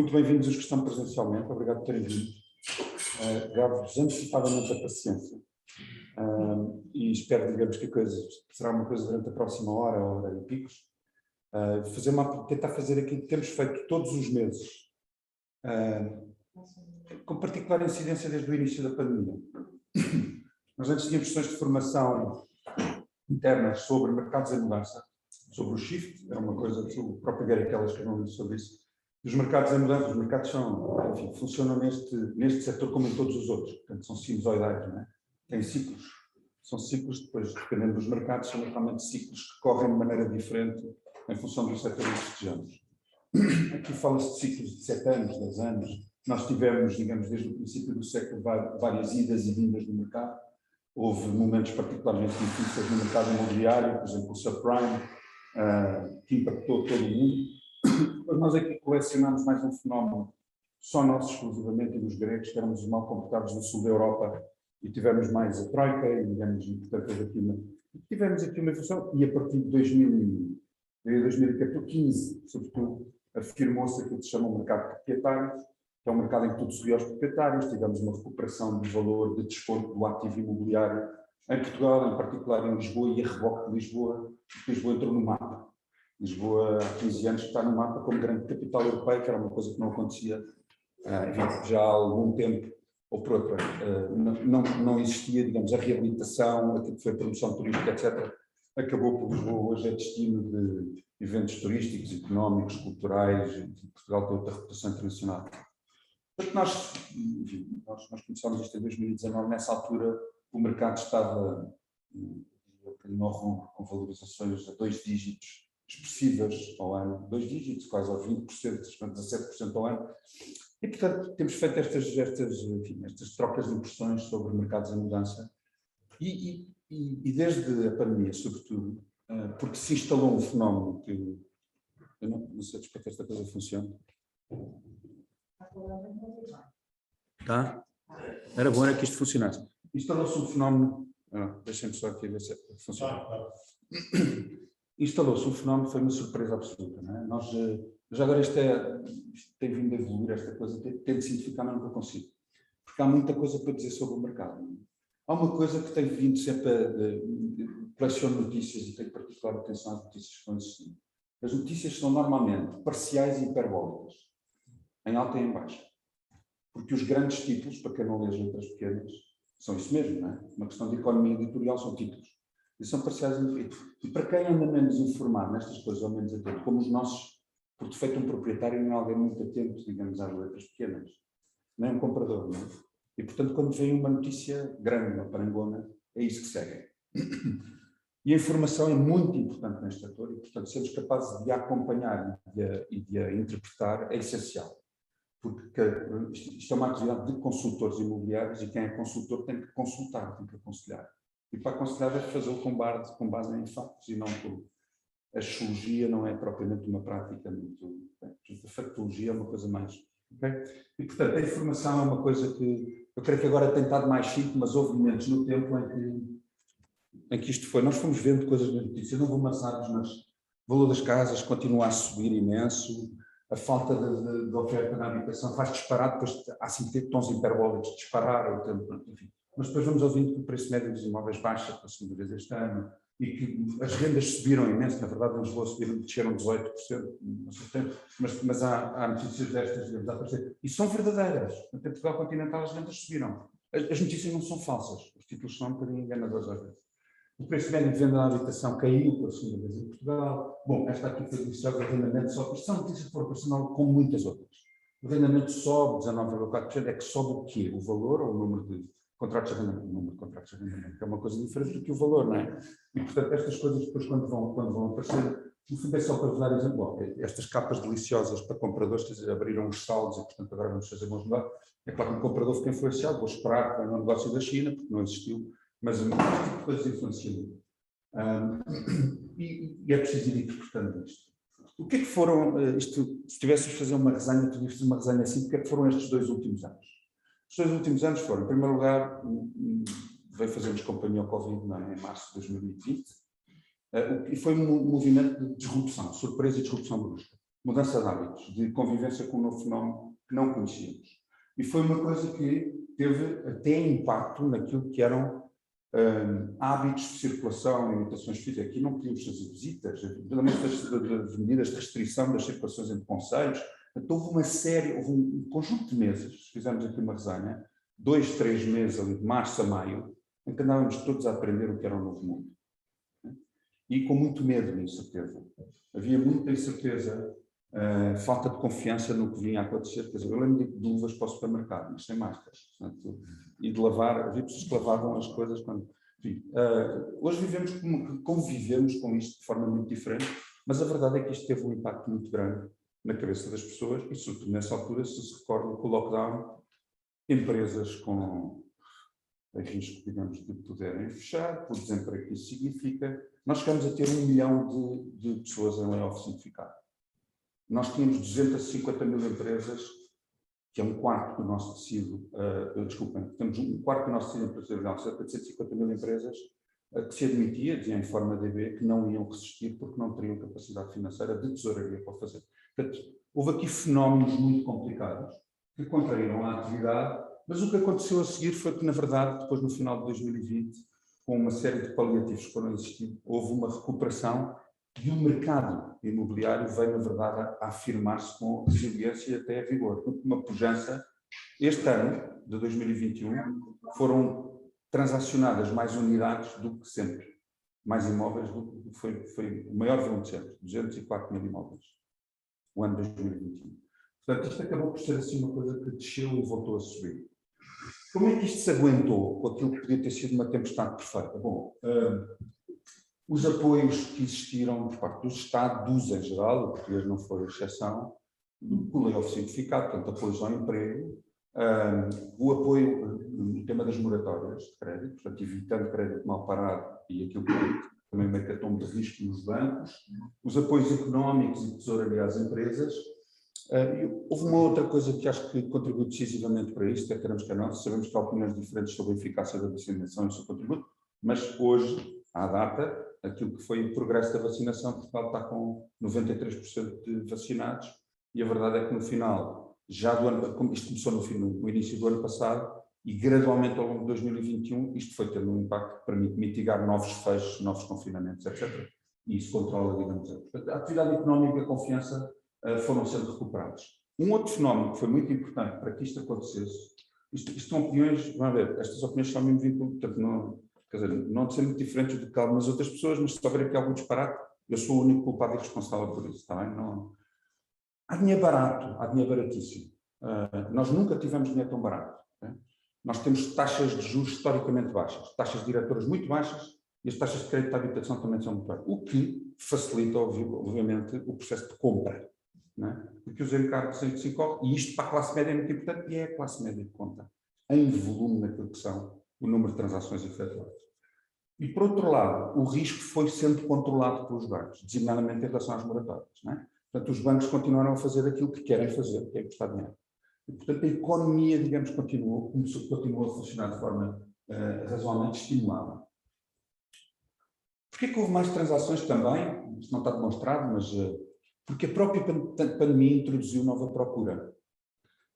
Muito bem-vindos os que estão presencialmente, obrigado por terem vindo. Gravo-vos antecipadamente a paciência e espero, digamos, que a coisa será uma coisa durante a próxima hora e picos. Tentar fazer aquilo que temos feito todos os meses, com particular incidência desde o início da pandemia. Nós antes tínhamos sessões de formação internas sobre mercados em mudança, sobre o shift, era uma coisa que o próprio Gary Keller escreveu sobre isso. Os mercados em mudança, os mercados são, enfim, funcionam neste setor como em todos os outros, portanto são sinusoidais, não é? Têm ciclos, são ciclos, depois dependendo dos mercados, são realmente ciclos que correm de maneira diferente em função do setor em que estejamos. Aqui fala-se de ciclos de 7 anos, 10 anos, nós tivemos, digamos, desde o princípio do século várias idas e vindas do mercado, houve momentos particularmente difíceis no mercado imobiliário, por exemplo o subprime, que impactou todo o mundo. Mas nós aqui colecionamos mais um fenómeno, só nós exclusivamente, e dos gregos, que éramos os mal comportados do sul da Europa, e tivemos mais a Troika, e digamos, portanto, tivemos aqui uma evolução, e a partir de 2015, sobretudo, afirmou-se aquilo que se chama o mercado de proprietários, que é um mercado em que tudo se vê aos proprietários, tivemos uma recuperação do valor de desconto do ativo imobiliário em Portugal, em particular em Lisboa, e a reboque de Lisboa entrou no mapa. Lisboa, há 15 anos, está no mapa como grande capital europeia, que era uma coisa que não acontecia enfim, já há algum tempo, ou por outra, não existia, digamos, a reabilitação, aquilo que foi a promoção turística, etc. Acabou por Lisboa hoje é destino de eventos turísticos, económicos, culturais, e Portugal tem outra reputação internacional. Portanto, nós começámos isto em 2019, nessa altura o mercado estava com valorizações a 2 dígitos, expressivas ao ano, 2 dígitos, quase aos 20%, 17% ao ano, e portanto temos feito estas trocas de impressões sobre mercados em mudança, e desde a pandemia, sobretudo, porque se instalou um fenómeno que, eu não sei se esta coisa funciona. Tá? Era bom que isto funcionasse. Instalou-se um fenómeno, deixem-me só aqui ver se funciona. Instalou-se um fenómeno, foi uma surpresa absoluta. Não é? Nós, já agora isto tem vindo a evoluir, esta coisa, tento simplificar, mas nunca consigo. Porque há muita coisa para dizer sobre o mercado. Não é? Há uma coisa que tem vindo sempre coleciono notícias e tenho particular atenção às notícias que vão existindo. As notícias são normalmente parciais e hiperbólicas, em alta e em baixa. Porque os grandes títulos, para quem não lê as letras pequenas, são isso mesmo, não é? Uma questão de economia editorial são títulos. E são parciais e para quem anda menos informado nestas coisas, ou menos atento, como os nossos, por defeito um proprietário não é alguém muito atento, digamos, às letras pequenas, nem um comprador, não é? E portanto, quando vem uma notícia grande, uma parangona, é isso que segue. E a informação é muito importante neste setor, e portanto, sermos capazes de a acompanhar e de a interpretar é essencial. Porque isto é uma atividade de consultores imobiliários, e quem é consultor tem que consultar, tem que aconselhar. E para aconselhar é fazê-lo com base em factos e não por... A astrologia não é propriamente uma prática muito... A factologia é uma coisa mais... Okay? E, portanto, a informação é uma coisa que... Eu creio que agora tem estado mais simples, mas houve momentos no tempo em que isto foi... Nós fomos vendo coisas nas notícias, não vou amassar-vos, mas o valor das casas continua a subir imenso, a falta de oferta na habitação faz disparar, depois há assim tons hiperbólicos, disparar, enfim. Mas depois vamos ouvindo que o preço médio dos imóveis baixa pela segunda vez este ano, e que as rendas subiram imenso, na verdade em Lisboa desceram 18%, mas há notícias destas, digamos, a aparecer, e são verdadeiras. Em Portugal continental as rendas subiram. As notícias não são falsas, os títulos são um bocadinho enganadores às vezes. O preço médio de venda da habitação caiu pela segunda vez em Portugal. Bom, esta aqui foi iniciada, o rendimento sobe. Isto são notícias que foram aparecendo como muitas outras. O rendimento sobe 19,4%, é que sobe o quê? O valor ou o número de contratos de arrendamento? O número de contratos de arrendamento, que é uma coisa diferente do que o valor, não é? E, portanto, estas coisas depois, quando vão aparecer, no fundo é só para vos dar exemplo. Bom, estas capas deliciosas para compradores, quer dizer, abriram os saldos e, portanto, agora vamos fazer bons negócios. É claro que o comprador fica influenciado, vou esperar para o negócio da China, porque não existiu, mas este tipo de coisas influenciam. E é preciso ir interpretando isto. O que é que foram, se tivesses de fazer uma resenha, tu fazer uma resenha assim, o que é que foram estes 2 últimos anos? Os 2 últimos anos foram, em primeiro lugar, veio fazer-nos companhia ao Covid, não é? Em março de 2020, e foi um movimento de disrupção, surpresa e disrupção brusca. mudança de hábitos, de convivência com um novo fenómeno que não conhecíamos. E foi uma coisa que teve até impacto naquilo que eram hábitos de circulação, limitações físicas. Aqui não podíamos fazer visitas, das medidas de restrição das circulações entre concelhos. Então, houve um conjunto de meses, fizemos aqui uma resenha, 2, 3 meses, ali de março a maio, em que andávamos todos a aprender o que era o novo mundo. E com muito medo e incerteza. Havia muita incerteza, falta de confiança no que vinha a acontecer. Quer dizer, eu lembro de luvas para o supermercado, mas sem máscaras. Portanto, e de lavar, havia pessoas que lavavam as coisas quando... Enfim, hoje convivemos com isto de forma muito diferente, mas a verdade é que isto teve um impacto muito grande na cabeça das pessoas e, sobretudo nessa altura, se recordam que o lockdown, empresas com risco, digamos, de poderem fechar, por desemprego que isso significa, nós chegamos a ter 1 milhão de pessoas em layoff significado. Nós tínhamos 250 mil empresas, que é um quarto do nosso tecido, temos um quarto do nosso tecido empresarial, cerca de 150 mil empresas, que se admitia, dizia em forma DB, que não iam resistir porque não teriam capacidade financeira de tesouraria para o fazer. Portanto, houve aqui fenómenos muito complicados que contraíram a atividade, mas o que aconteceu a seguir foi que, na verdade, depois no final de 2020, com uma série de paliativos que foram existindo, houve uma recuperação e o mercado imobiliário veio, na verdade, a afirmar-se com resiliência e até vigor. Uma pujança. Este ano, de 2021, foram transacionadas mais unidades do que sempre, mais imóveis do que foi o maior volume de sempre, 204 mil imóveis, o ano de 2021. Portanto, isto acabou por ser assim uma coisa que desceu e voltou a subir. Como é que isto se aguentou com aquilo que podia ter sido uma tempestade perfeita? Bom, os apoios que existiram por parte do Estado, em geral, o português não foi a exceção, o layoff simplificado, portanto, apoios ao emprego, o apoio no tema das moratórias de crédito, portanto, evitando crédito mal parado e aquilo que também uma hecatombe de risco nos bancos, os apoios económicos e tesouraria às empresas. Houve uma outra coisa que acho que contribuiu decisivamente para isto, queremos que não, sabemos que há opiniões diferentes sobre a eficácia da vacinação e o seu contributo, mas hoje, à data, aquilo que foi o progresso da vacinação, Portugal está com 93% de vacinados, e a verdade é que no final, já do ano, isto começou no início do ano passado, e gradualmente ao longo de 2021, isto foi tendo um impacto que permite mitigar novos fechos, novos confinamentos, etc. E isso controla, digamos, a atividade económica e a confiança foram sendo recuperados. Um outro fenómeno que foi muito importante para que isto acontecesse, isto são opiniões, vamos ver, estas opiniões são mesmo vínculo, portanto, não, quer dizer, não de ser muito diferentes do que algumas outras pessoas, mas se houver aqui algum disparate, eu sou o único culpado e responsável por isso, está bem? Não, há dinheiro barato, há dinheiro baratíssimo. Nós nunca tivemos dinheiro tão barato. Né? Nós temos taxas de juros historicamente baixas, taxas diretoras muito baixas, e as taxas de crédito à habitação também são muito baixas, o que facilita, obviamente, o processo de compra. Não é? Porque os encargos em que se incorre, e isto para a classe média é muito importante, e é a classe média que conta, em volume naquilo que são o número de transações efetuadas. E, por outro lado, o risco foi sendo controlado pelos bancos, designadamente em relação às moratórias. Não é? Portanto, os bancos continuaram a fazer aquilo que querem fazer, que é emprestar dinheiro. E, portanto, a economia, digamos, continuou a funcionar de forma razoavelmente estimulada. Porquê que houve mais transações também? Isto não está demonstrado, mas porque a própria pandemia introduziu nova procura.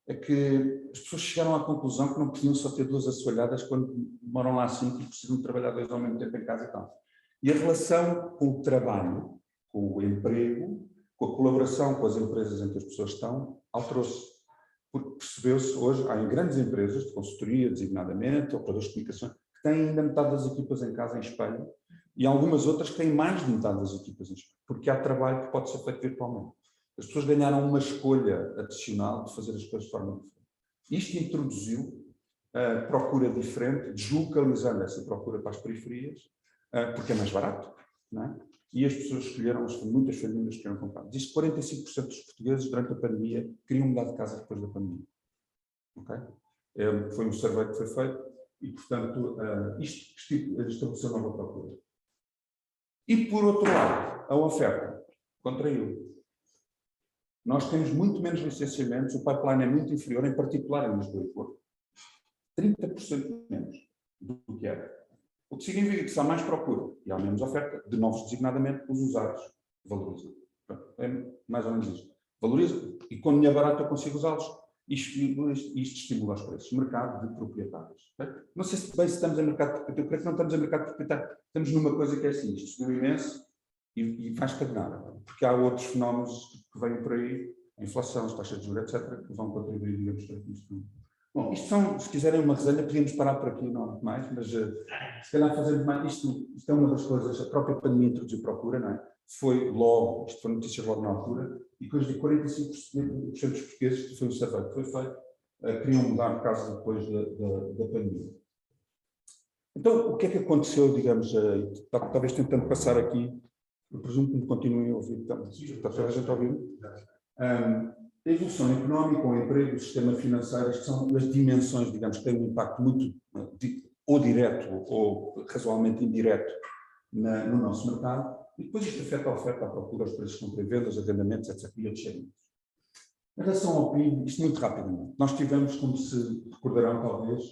É que as pessoas chegaram à conclusão que não podiam só ter 2 assoalhadas quando moram lá 5 e precisam de trabalhar 2 ao mesmo tempo em casa e tal. E a relação com o trabalho, com o emprego, com a colaboração com as empresas em que as pessoas estão, alterou-se. Porque percebeu-se hoje, há em grandes empresas de consultoria, designadamente, operadores de comunicação, que têm ainda metade das equipas em casa em espelho, e algumas outras que têm mais de metade das equipas em espelho, porque há trabalho que pode ser feito virtualmente. As pessoas ganharam uma escolha adicional de fazer as coisas de forma diferente. Isto introduziu procura diferente, deslocalizando essa procura para as periferias, porque é mais barato, não é? E as pessoas escolheram, muitas famílias queriam comprar. Diz que 45% dos portugueses, durante a pandemia, queriam mudar de casa depois da pandemia. Okay? Foi um survey que foi feito e, portanto, isto estabeleceu nova procura. E, por outro lado, a oferta contraiu. Nós temos muito menos licenciamentos, o pipeline é muito inferior, em particular em Lisboa e Porto. 30% menos do que era. O que significa que se há mais procura e há menos oferta de novos, designadamente os usados, valorizam. É mais ou menos isso. valoriza, e quando me é barato eu consigo usá-los. Isto estimula os preços. Mercado de proprietários. Okay? Não sei se bem se estamos em mercado proprietário, eu creio que não estamos em mercado proprietário. Estamos numa coisa que é assim, isto subiu imenso e vai estagnar. Porque há outros fenómenos que vêm por aí, a inflação, as taxas de juros, etc., que vão contribuir, digamos, para isto. Bom, isto são, se quiserem uma resenha, podíamos parar por aqui, não mais, mas se calhar fazemos mais. Isto é uma das coisas, a própria pandemia introduziu procura, não é? Foi logo, isto foi notícias logo na altura, e coisa de 45% dos portugueses, que foi um survey que foi feito, queriam mudar por causa depois da pandemia. Então, o que é que aconteceu, digamos, talvez tentando passar aqui, eu presumo que me continuem a ouvir, está toda a gente a ouvir? A evolução económica, o emprego, o sistema financeiro, estas são as dimensões, digamos, que têm um impacto muito, ou direto, ou razoavelmente indireto, no nosso mercado, e depois isto afeta a oferta, a procura, os preços de compra e vendas, arrendamentos, etc. E outros segmentos. Em relação ao PIB, isto muito rapidamente. Nós tivemos, como se recordarão talvez,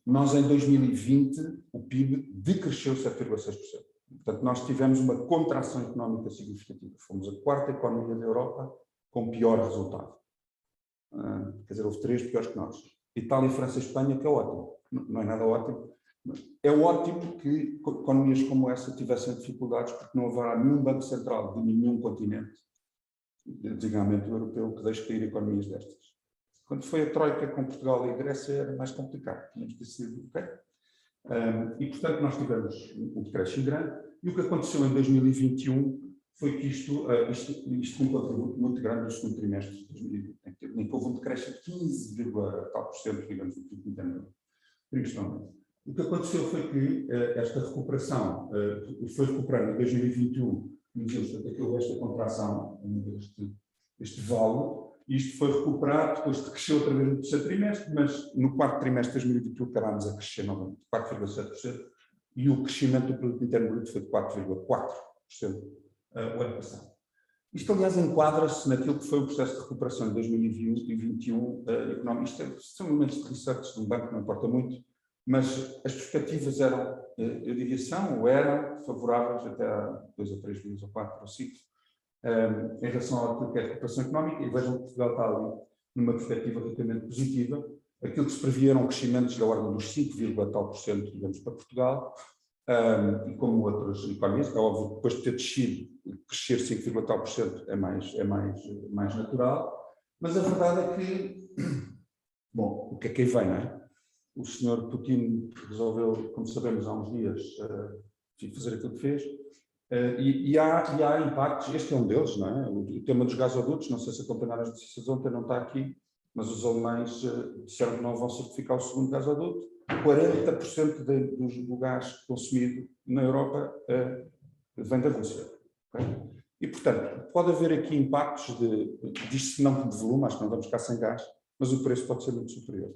nós em 2020 o PIB decresceu 7,6%. Portanto, nós tivemos uma contração económica significativa. Fomos a quarta economia da Europa com pior resultado. Quer dizer, houve 3 piores que nós. Itália, França e Espanha, que é ótimo. Não é nada ótimo. É ótimo que economias como essa tivessem dificuldades, porque não haverá nenhum banco central de nenhum continente, designadamente o europeu, que deixe cair economias destas. Quando foi a Troika com Portugal e a Grécia era mais complicado. Tínhamos decidido, ok? E, portanto, nós tivemos um decréscimo grande. E o que aconteceu em 2021 foi que isto foi um contributo muito grande no segundo trimestre de 2020. Nem que houve um decréscimo de 15,tal%, digamos, do PIB interno trimestralmente. O que aconteceu foi que esta recuperação foi recuperando em 2021, esta contração, este vale, isto foi recuperado, depois cresceu outra vez no terceiro trimestre, mas no quarto trimestre de 2021 acabámos a crescer novamente, 4,7%, e o crescimento do produto interno bruto foi de 4,4% o ano passado. Isto, aliás, enquadra-se naquilo que foi o processo de recuperação de 2020 e 2021 económico. Isto são momentos de research de um banco, não importa muito, mas as perspectivas eram, eu diria, são ou eram favoráveis até há 2 ou 3 dias, ou 4 ou 5, em relação àquilo que é a recuperação económica, e vejam que Portugal está ali numa perspectiva relativamente positiva. Aquilo que se previa eram crescimentos da ordem dos 5,tal%, digamos, para Portugal, e como outras economias, é óbvio que depois de ter descido, crescer 5,tal% é mais natural, mas a verdade é que, bom, o que é que aí vem, não é? O senhor Putin resolveu, como sabemos há uns dias, fazer aquilo que fez, e há impactos, este é um deles, não é? O tema dos gasodutos, não sei se acompanharam as notícias ontem, não está aqui, mas os alemães disseram que não vão certificar o segundo gasoduto. 40% do gás consumido na Europa vem da Rússia. Okay? E, portanto, pode haver aqui impactos disto não de volume, acho que não vamos ficar sem gás, mas o preço pode ser muito superior.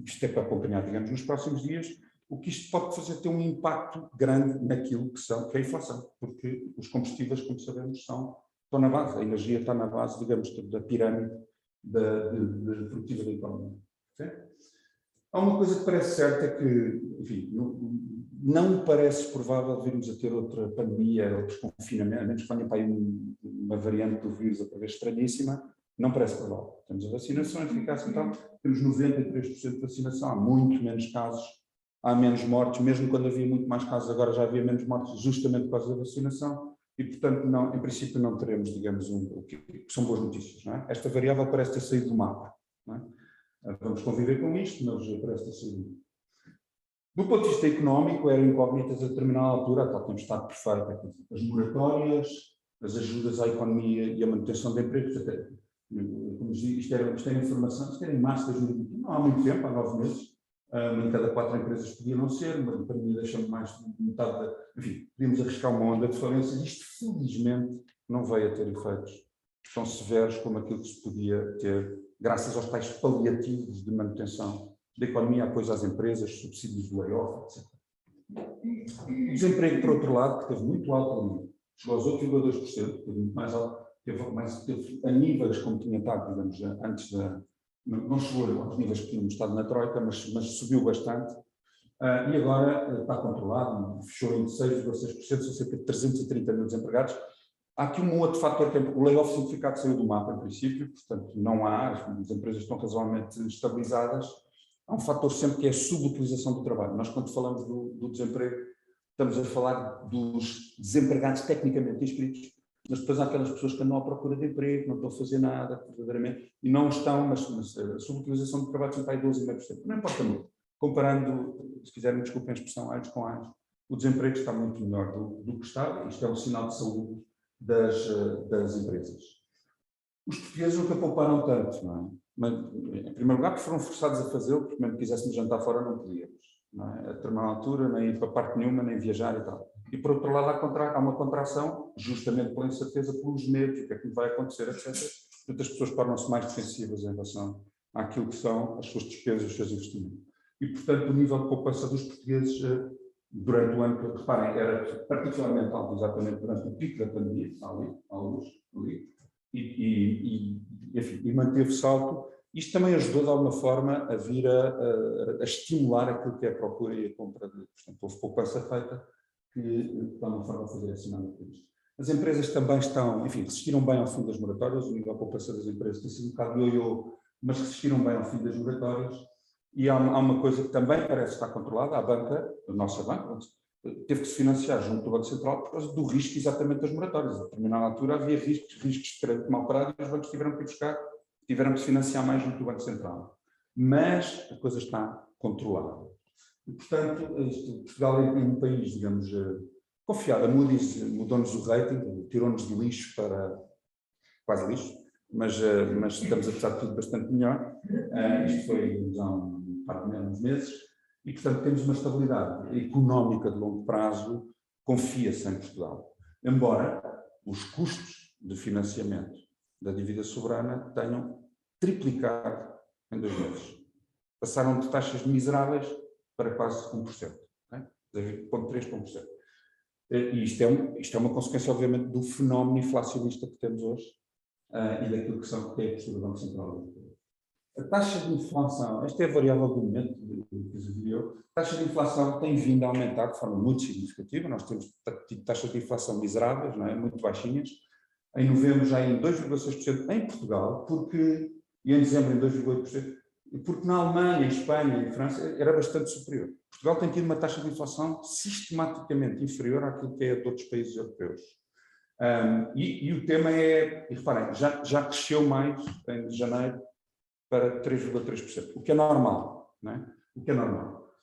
Isto é para acompanhar, digamos, nos próximos dias. O que isto pode fazer ter um impacto grande naquilo que é a inflação, porque os combustíveis, como sabemos, estão na base, a energia está na base, digamos, da pirâmide produtiva da economia. Okay? Há uma coisa que parece certa, é que, enfim, não parece provável virmos a ter outra pandemia, outros confinamentos, a menos que venha para aí uma variante do vírus outra vez estranhíssima, não parece provável. Temos a vacinação eficaz, então temos 93% de vacinação, há muito menos casos, há menos mortes, mesmo quando havia muito mais casos, agora já havia menos mortes justamente por causa da vacinação, e portanto, não, em princípio, não teremos, digamos, o que são boas notícias, não é? Esta variável parece ter saído do mapa, não é? Vamos conviver com isto, mas parece ter saído. Do ponto de vista económico, eram incógnitas a determinada altura, a tal tempestade perfeita, as moratórias, as ajudas à economia e a manutenção de empregos, até, como digo, isto era informação, isto era em março de 2021, não há muito tempo, há 9 meses, em cada 4 empresas podia não ser, mas a pandemia deixou mais de metade, enfim, podíamos arriscar uma onda de falências. Isto, felizmente, não veio a ter efeitos tão severos como aquilo que se podia ter, graças aos tais paliativos de manutenção da economia, apoio às empresas, subsídios do layoff, etc. O desemprego, por outro lado, que esteve muito alto ali, chegou aos 8,2%, teve muito mais alto, teve a níveis como tinha estado, digamos, antes da... Não chegou aos níveis que tínhamos estado na Troika, mas subiu bastante, e agora está controlado, fechou em 6,6%, são cerca de 330 mil desempregados. Há aqui um outro fator, que é o layoff simplificado saiu do mapa, em princípio, portanto, não há, as empresas estão razoavelmente estabilizadas. Há um fator sempre que é a subutilização do trabalho. Nós, quando falamos do desemprego, estamos a falar dos desempregados tecnicamente inscritos, mas depois há aquelas pessoas que andam à procura de emprego, não estão a fazer nada, verdadeiramente, e não estão, mas a subutilização do trabalho sempre está em 12,5%. Não importa muito. Comparando, se quiserem, desculpem a expressão, anos com anos, o desemprego está muito melhor do que estava. Isto é um sinal de saúde das empresas. Os portugueses nunca pouparam tanto, não é? Mas, em primeiro lugar, porque foram forçados a fazê-lo, porque mesmo que quiséssemos jantar fora não podíamos. Não é? A determinada altura, nem ir para parte nenhuma, nem viajar e tal. E por outro lado, há uma contração, justamente pela incerteza, pelos medos, o que é que vai acontecer, etc. Muitas pessoas tornam-se mais defensivas em relação àquilo que são as suas despesas, os seus investimentos. E, portanto, o nível de poupança dos portugueses durante o ano, que reparem, era particularmente alto, exatamente durante o pico da pandemia, ali, enfim, e manteve-se alto. Isto também ajudou, de alguma forma, a vir a estimular aquilo que é a procura e a compra de. Portanto, houve poupança feita que, de alguma forma, fazer esse sinal. As empresas também estão, enfim, resistiram bem ao fim das moratórias, o nível de poupança das empresas tem sido um bocado ioiô, mas resistiram bem ao fim das moratórias. E há uma coisa que também parece estar controlada, a banca, a nossa banca, teve que se financiar junto do Banco Central por causa do risco exatamente das moratórias. A determinada altura havia riscos de crédito mal parado e os bancos tiveram que buscar, tiveram que se financiar mais junto do Banco Central. Mas a coisa está controlada. E, portanto, Portugal é um país, digamos, confiado. A Moody's mudou-nos o rating, tirou-nos de lixo para quase lixo, mas estamos, apesar de tudo, bastante melhor. Isto foi há uns meses. E, portanto, temos uma estabilidade económica de longo prazo, confia-se em Portugal. Embora os custos de financiamento da dívida soberana tenham triplicado em 2 meses. Passaram de taxas miseráveis para quase 1%, okay? 0,3 para 1%. E isto é uma consequência, obviamente, do fenómeno inflacionista que temos hoje e daquilo que é a postura do Banco Central Europeu. A taxa de inflação, esta é a variável do momento, a taxa de inflação tem vindo a aumentar de forma muito significativa. Nós temos tido taxas de inflação miseráveis, não é? Muito baixinhas. Em novembro já em 2,6% em Portugal, e em dezembro em 2,8%, porque na Alemanha, em Espanha e em França era bastante superior. Portugal tem tido uma taxa de inflação sistematicamente inferior àquilo que é de outros países europeus. E o tema é, e reparem, já cresceu mais em janeiro para 3,3%, o que é normal, não é? O que é normal.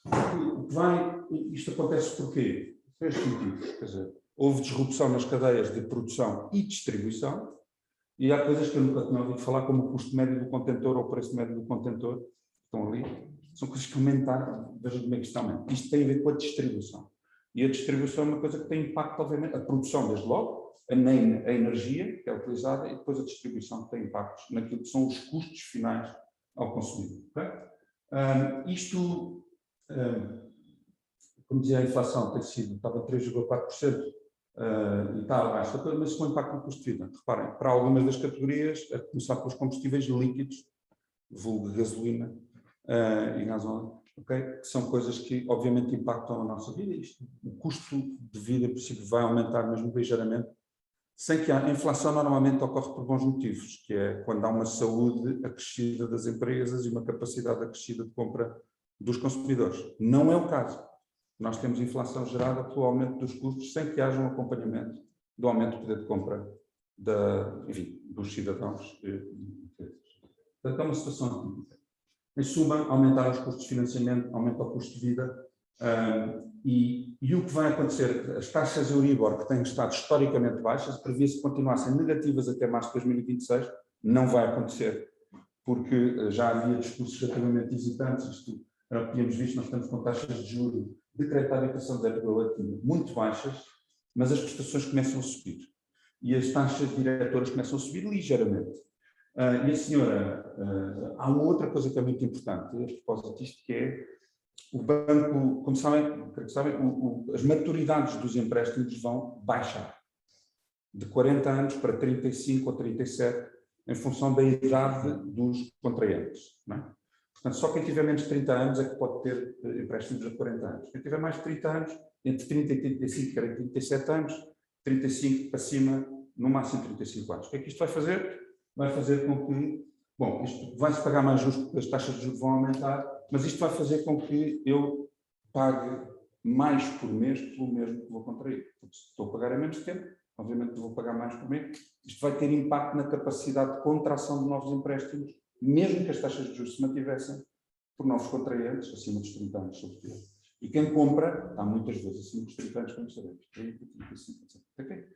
Isto acontece porquê? 3 motivos. Quer dizer, houve disrupção nas cadeias de produção e distribuição, e há coisas que eu nunca tinha ouvido falar, como o custo médio do contentor ou o preço médio do contentor, estão ali, são coisas que aumentaram, vejam como é que isto aumenta. Isto tem a ver com a distribuição. E a distribuição é uma coisa que tem impacto, obviamente, a produção desde logo, a energia que é utilizada, e depois a distribuição que tem impactos naquilo que são os custos finais ao consumidor. Okay? Como dizia, a inflação estava 3,4%, e está abaixo, mas com impacto no custo de vida. Reparem, para algumas das categorias, a começar pelos combustíveis líquidos, vulgo gasolina e gasóleo, okay? Que são coisas que obviamente impactam a nossa vida. O custo de vida, por princípio, vai aumentar mesmo ligeiramente, sem que a inflação normalmente ocorre por bons motivos, que é quando há uma saúde acrescida das empresas e uma capacidade acrescida de compra dos consumidores. Não é o caso. Nós temos inflação gerada pelo aumento dos custos sem que haja um acompanhamento do aumento do poder de compra dos cidadãos. Portanto, é uma situação típica. Em suma, aumentaram os custos de financiamento, aumenta o custo de vida, e o que vai acontecer, as taxas Euribor, que têm estado historicamente baixas, previa-se que continuassem negativas até março de 2026, não vai acontecer, porque já havia discursos relativamente hesitantes. Isto era o que tínhamos visto, nós estamos com taxas de juros decretada a educação de 0,8 muito baixas, mas as prestações começam a subir e as taxas diretoras começam a subir ligeiramente. E a senhora, há uma outra coisa que é muito importante a propósito disto, que é o banco, como sabem, as maturidades dos empréstimos vão baixar de 40 anos para 35 ou 37 em função da idade dos contraentes, não é? Portanto, só quem tiver menos de 30 anos é que pode ter empréstimos a 40 anos. Quem tiver mais de 30 anos, entre 30 e 35, que era 37 anos, 35 para cima, no máximo 35 anos. O que é que isto vai fazer? Vai fazer com que, bom, isto vai-se pagar mais justo porque as taxas de juros vão aumentar, mas isto vai fazer com que eu pague mais por mês pelo mesmo que vou contrair. Porque se estou a pagar a menos tempo, obviamente vou pagar mais por mês. Isto vai ter impacto na capacidade de contração de novos empréstimos, mesmo que as taxas de juros se mantivessem por novos contraentes acima dos 30 anos, sobretudo. E quem compra está muitas vezes acima dos 30 anos, como sabemos. Okay?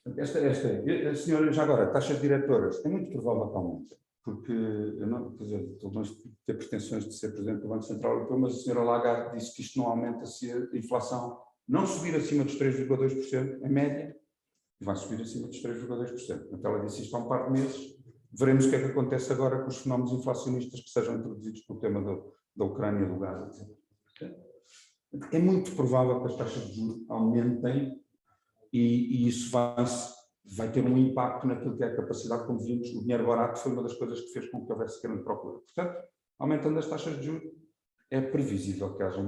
A senhora, já agora, taxas diretoras, é muito provável que aumente, porque eu não, quer dizer, estou longe de ter pretensões de ser Presidente do Banco Central Europeu, mas a senhora Lagarde disse que isto não aumenta se a inflação não subir acima dos 3,2% em média, vai subir acima dos 3,2%. Então ela disse isto há um par de meses, veremos o que é que acontece agora com os fenómenos inflacionistas que sejam introduzidos pelo tema da Ucrânia, do gás, etc. É muito provável que as taxas de juros aumentem e isso vai ter um impacto naquilo que é a capacidade, como vimos, o dinheiro barato foi uma das coisas que fez com que houvesse grande procura. Portanto, aumentando as taxas de juros, é previsível que haja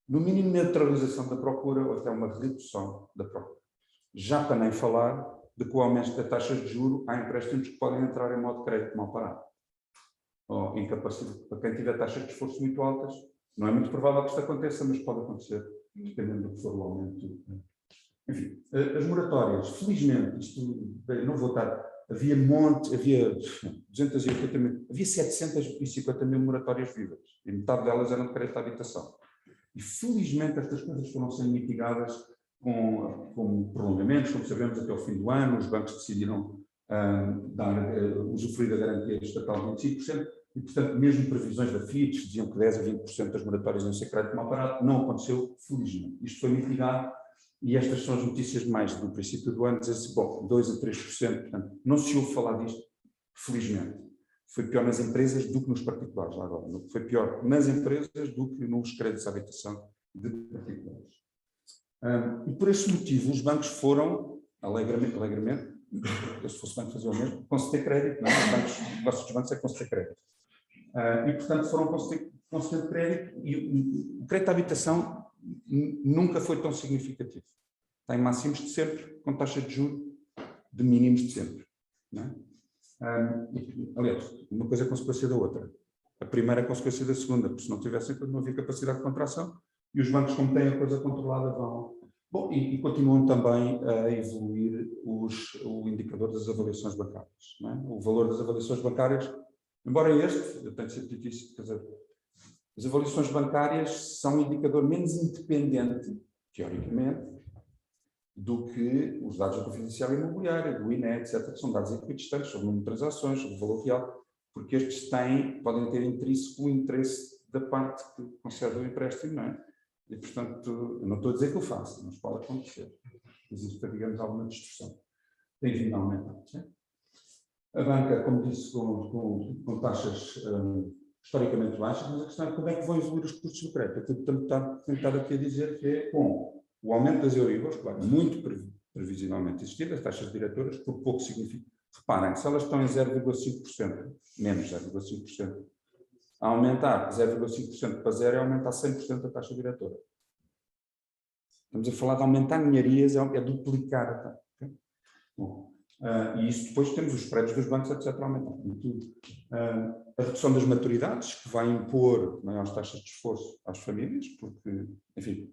no mínimo, neutralização da procura ou até uma redução da procura. Já para nem falar de que o aumento da taxa de juros, há empréstimos que podem entrar em modo de crédito mal parado. Ou incapacidade, para quem tiver taxas de esforço muito altas, não é muito provável que isto aconteça, mas pode acontecer, dependendo do que for o aumento. Enfim, as moratórias, felizmente, isto, não vou estar, havia 280 mil, havia 750 mil moratórias vivas, e metade delas eram de crédito à habitação. E felizmente estas coisas foram sendo mitigadas com prolongamentos, como sabemos, até o fim do ano, os bancos decidiram usufruir da garantia estatal de 25%, e, portanto, mesmo previsões da Fitch diziam que 10% a 20% das moratórias iam ser crédito mal parado, não aconteceu, felizmente. Isto foi mitigado, e estas são as notícias mais do princípio do ano, dizer-se, bom, 2% a 3%, portanto, não se ouve falar disto, felizmente. Foi pior nas empresas do que nos particulares, já agora. Foi pior nas empresas do que nos créditos à habitação de particulares. E por esse motivo, os bancos foram, alegremente, se fosse banco fazer o mesmo, conceder crédito, não é? O negócio dos bancos é conceder crédito. E, portanto, foram concedendo crédito, e o crédito à habitação nunca foi tão significativo. Está em máximos de sempre, com taxa de juros de mínimos de sempre. Não é? Aliás, uma coisa é consequência da outra. A primeira é consequência da segunda, porque se não tivessem, não havia capacidade de contração, e os bancos, como têm a coisa controlada, vão... Bom, e continuam também a evoluir o indicador das avaliações bancárias. Não é? O valor das avaliações bancárias, embora eu tenho sempre dito isso, quer dizer, as avaliações bancárias são um indicador menos independente, teoricamente, do que os dados da confidencial imobiliária, do INE, etc., que são dados equidistantes sobre o número de transações, sobre o valor real, porque estes podem ter intrínseco o interesse da parte que concede o empréstimo, não é? E, portanto, eu não estou a dizer que o faço, mas pode acontecer. Existe, digamos, alguma distorção. Tem vindo a aumentar. A banca, como disse, com taxas historicamente baixas, mas a questão é como é que vão evoluir os custos do crédito. Aquilo que tenho estado aqui a dizer que é com o aumento das Euribors, que vai muito previsivelmente existir, as taxas diretoras, por pouco significa. Reparem, se elas estão em 0,5%, menos 0,5%, a aumentar 0,5% para zero é aumentar 100% a taxa diretora. Estamos a falar de aumentar ninharias, é duplicar a taxa. Okay? Bom, e isso depois temos os spreads dos bancos, etc. aumentar. A redução das maturidades, que vai impor maiores taxas de esforço às famílias, porque, enfim,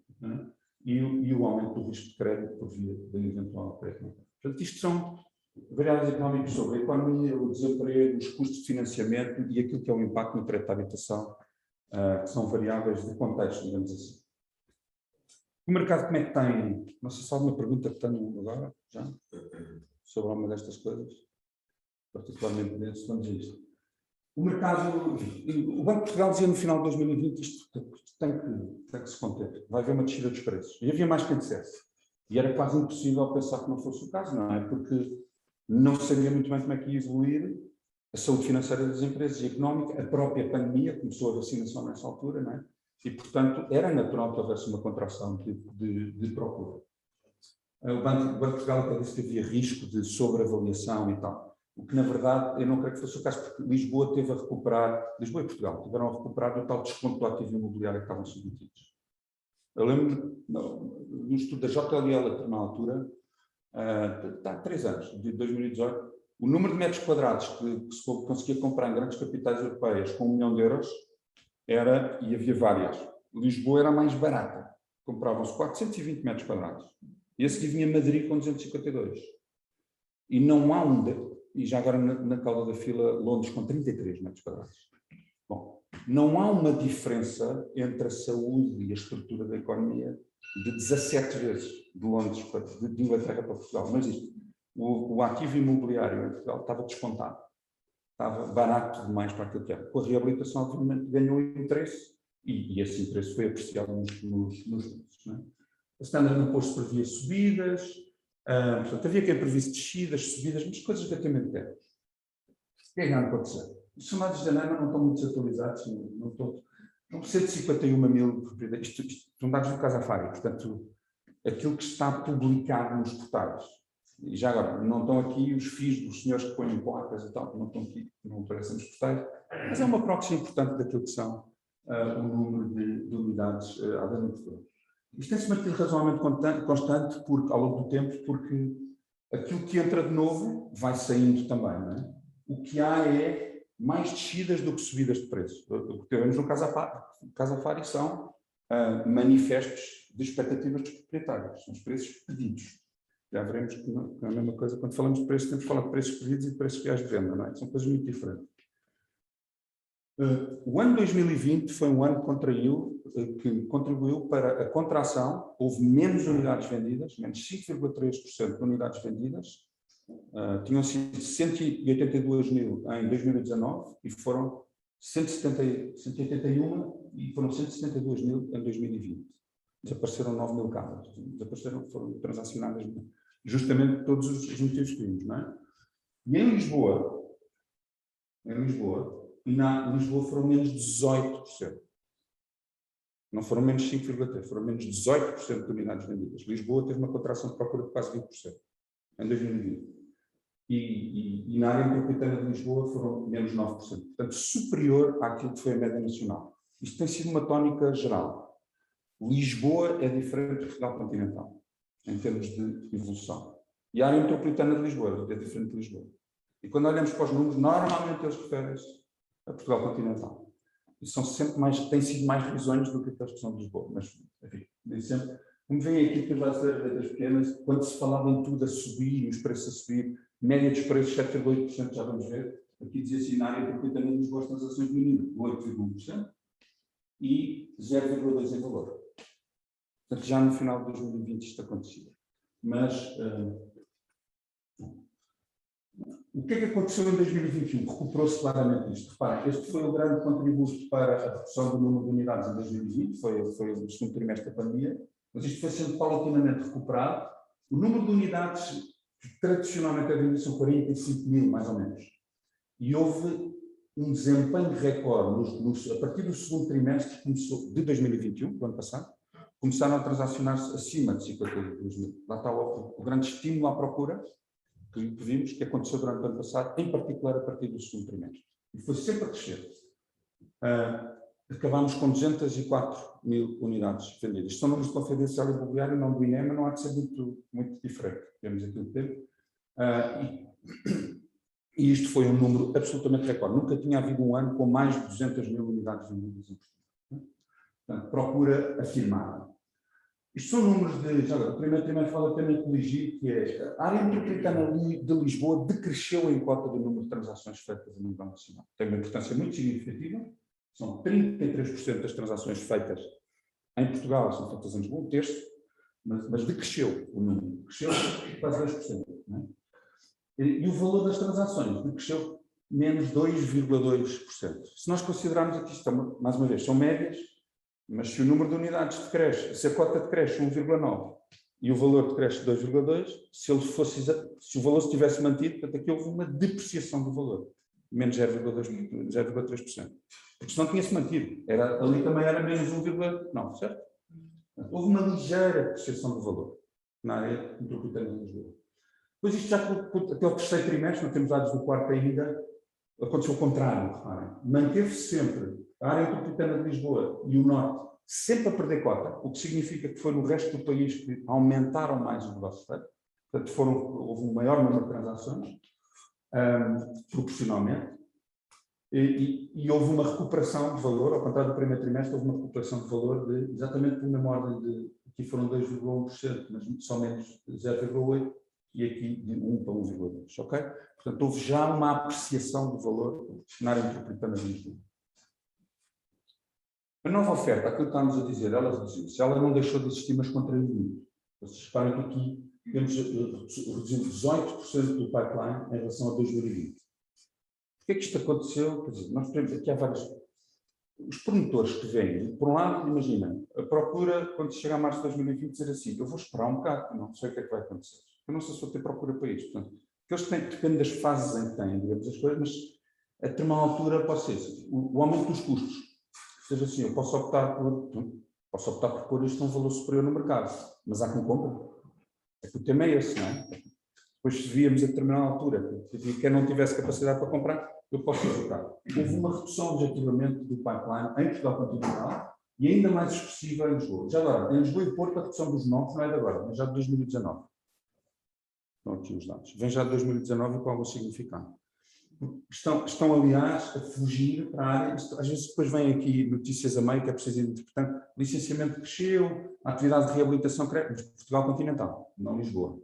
e o aumento do risco de crédito por via da eventual crédito. Portanto, isto são variáveis económicas sobre a economia, o desemprego, os custos de financiamento e aquilo que é o impacto no crédito à habitação, que são variáveis de contexto, digamos assim. O mercado como é que tem? Não sei se há alguma pergunta que tenho agora, já, sobre alguma destas coisas, particularmente desse, vamos a isto. O mercado, o Banco de Portugal dizia no final de 2020, isto tem que se conter, vai haver uma descida dos preços. E havia mais quem dissesse. E era quase impossível pensar que não fosse o caso, não é? Porque não se sabia muito bem como é que ia evoluir a saúde financeira das empresas e económica, a própria pandemia, começou a vacinação nessa altura, não é? E, portanto, era natural que houvesse uma contração de procura. O Banco de Portugal até disse que havia risco de sobreavaliação e tal. O que, na verdade, eu não creio que fosse o caso, porque Lisboa teve a recuperar, Lisboa e Portugal tiveram a recuperar do tal desconto do ativo imobiliário que estavam submetidos. Eu lembro do estudo da JLL, na altura, há 3 anos, de 2018, o número de metros quadrados que se conseguia comprar em grandes capitais europeias com 1 milhão de euros era, e havia várias. Lisboa era a mais barata, compravam-se 420 metros quadrados. E a seguir vinha Madrid com 252. E não há e já agora na cauda da fila, Londres com 33 metros quadrados. Bom, não há uma diferença entre a saúde e a estrutura da economia de 17 vezes de Londres, de Inglaterra para Portugal. Mas isto, o ativo imobiliário em Portugal estava descontado. Estava barato demais para aquilo que era. Com a reabilitação, obviamente, ganhou interesse e esse interesse foi apreciado nos números. Não é? A Standard & Poor's previa subidas, portanto, havia quem previsse descidas, subidas, mas coisas que até me deram. O que é que não aconteceu? Os chamados de janeiro não estão muito desatualizados, não estão 151 mil propriedades. Isto são dados do Casafari, portanto, aquilo que está publicado nos portais. E já agora, não estão aqui os FIIs dos senhores que põem placas e tal, não estão aqui, não aparecem nos portais, mas é uma proxy importante daquilo que são o número de unidades à venda em Portugal. Isto tem-se mantido razoavelmente constante ao longo do tempo, porque aquilo que entra de novo vai saindo também, não é? O que há é mais descidas do que subidas de preço. O que temos no Casafari são manifestos de expectativas dos proprietários, são os preços pedidos. Já veremos que não é a mesma coisa. Quando falamos de preços, temos que falar de preços pedidos e de preços reais de venda, não é? São coisas muito diferentes. O ano 2020 foi um ano que contribuiu para a contração. Houve menos unidades vendidas, menos 5,3% de unidades vendidas. Tinham sido 182 mil em 2019 e foram 181 e foram 172 mil em 2020. Desapareceram 9 mil casas. Foram transacionadas justamente todos os motivos que vimos, não é? E em Lisboa, foram menos 18%. Não foram menos 5,3%, foram menos 18% de unidades vendidas. Lisboa teve uma contração de procura de quase 20% em 2020. E na área metropolitana de Lisboa foram menos 9%. Portanto, superior àquilo que foi a média nacional. Isto tem sido uma tónica geral. Lisboa é diferente de Portugal continental, em termos de evolução. E a área metropolitana de Lisboa é diferente de Lisboa. E quando olhamos para os números, normalmente eles referem-se a Portugal continental. E têm sido mais risonhos do que aqueles que são de Lisboa. Mas, enfim, nem sempre. Como vem aqui, que vai ser letras pequenas, quando se falava em tudo a subir, os preços a subir, média dos preços 7,8%, já vamos ver. Aqui dizia assim, na área metropolitana de Lisboa, as transações diminuíram 8,1% e 0,2% em valor. Portanto, já no final de 2020 isto acontecia. Mas o que é que aconteceu em 2021? Recuperou-se claramente isto. Reparem, este foi o grande contributo para a redução do número de unidades em 2020, foi o segundo trimestre da pandemia, mas isto foi sendo paulatinamente recuperado. O número de unidades que tradicionalmente é vendido são 45 mil, mais ou menos. E houve um desempenho recorde a partir do segundo trimestre de 2021, do ano passado, começaram a transacionar-se acima de 52 mil. Lá está o grande estímulo à procura que vimos, que aconteceu durante o ano passado, em particular a partir do segundo trimestre. E foi sempre a crescer. Acabámos com 204 mil unidades vendidas. Isto são números de confidencial imobiliário, não do INEMA, não há de ser muito diferente. Temos aquilo que temos. E isto foi um número absolutamente recorde. Nunca tinha havido um ano com mais de 200 mil unidades vendidas em Portugal. Portanto, procura afirmada. Isto são números o primeiro trimestre vale a pena corrigir, que é a área metropolitana de Lisboa decresceu em cota do número de transações feitas a nível nacional. Tem uma importância muito significativa, são 33% das transações feitas em Portugal, são feitas em Lisboa, um terço, mas decresceu o número, cresceu quase 2%. Não é? E o valor das transações decresceu menos 2,2%. Se nós considerarmos aqui, mais uma vez, são médias, mas se o número de unidades decresce, se a cota decresce 1,9 e o valor decresce 2,2, se o valor se tivesse mantido, portanto, aqui houve uma depreciação do valor, menos 0,3%. Porque senão tinha-se mantido. Ali também era menos 1,9, certo? Houve uma ligeira depreciação do valor na área metropolitana de Lisboa. Depois isto já até o terceiro trimestre, não temos dados do quarto ainda, aconteceu o contrário. Manteve-se sempre a área metropolitana de Lisboa e o norte sempre a perder cota, o que significa que foi no resto do país que aumentaram mais os negócios feitos. Portanto, houve um maior número de transações, proporcionalmente, e houve uma recuperação de valor, ao contrário do primeiro trimestre, houve uma recuperação de valor de exatamente pela mesma ordem de, aqui foram 2,1%, mas só menos de 0,8%, e aqui de 1 para 1,2%, ok? Portanto, houve já uma apreciação do valor na área metropolitana de Lisboa. A nova oferta, aquilo que estamos a dizer, ela reduziu-se. Ela não deixou de existir, mas contraiu muito. Vocês reparem que aqui temos reduzido 18% do pipeline em relação a 2020. Por que é que isto aconteceu? Quer dizer, nós temos aqui há vários... Os promotores que vêm, por um lado, imagina, a procura, quando chega a março de 2020, dizer assim, eu vou esperar um bocado, não sei o que é que vai acontecer. Eu não sei se vou ter procura para isto. Portanto, eles dependem das fases em que têm, digamos, as coisas, mas a determinada altura pode ser o aumento dos custos. Seja assim, eu posso optar por pôr isto a um valor superior no mercado, mas há quem compre. É que o tema é esse, não é? Depois se víamos a determinada altura, que quem não tivesse capacidade para comprar, eu posso executar. Houve uma redução objetivamente do pipeline em Portugal continental e ainda mais expressiva em Lisboa. Já agora, em Lisboa e Porto, a redução dos novos não é de agora, mas já de 2019. Estão aqui os dados. Vem já de 2019 e com algum significado. Estão, aliás, a fugir para a área. Às vezes depois vêm aqui notícias a meio que é preciso interpretar. O licenciamento cresceu, a atividade de reabilitação cresce, mas Portugal continental, não Lisboa.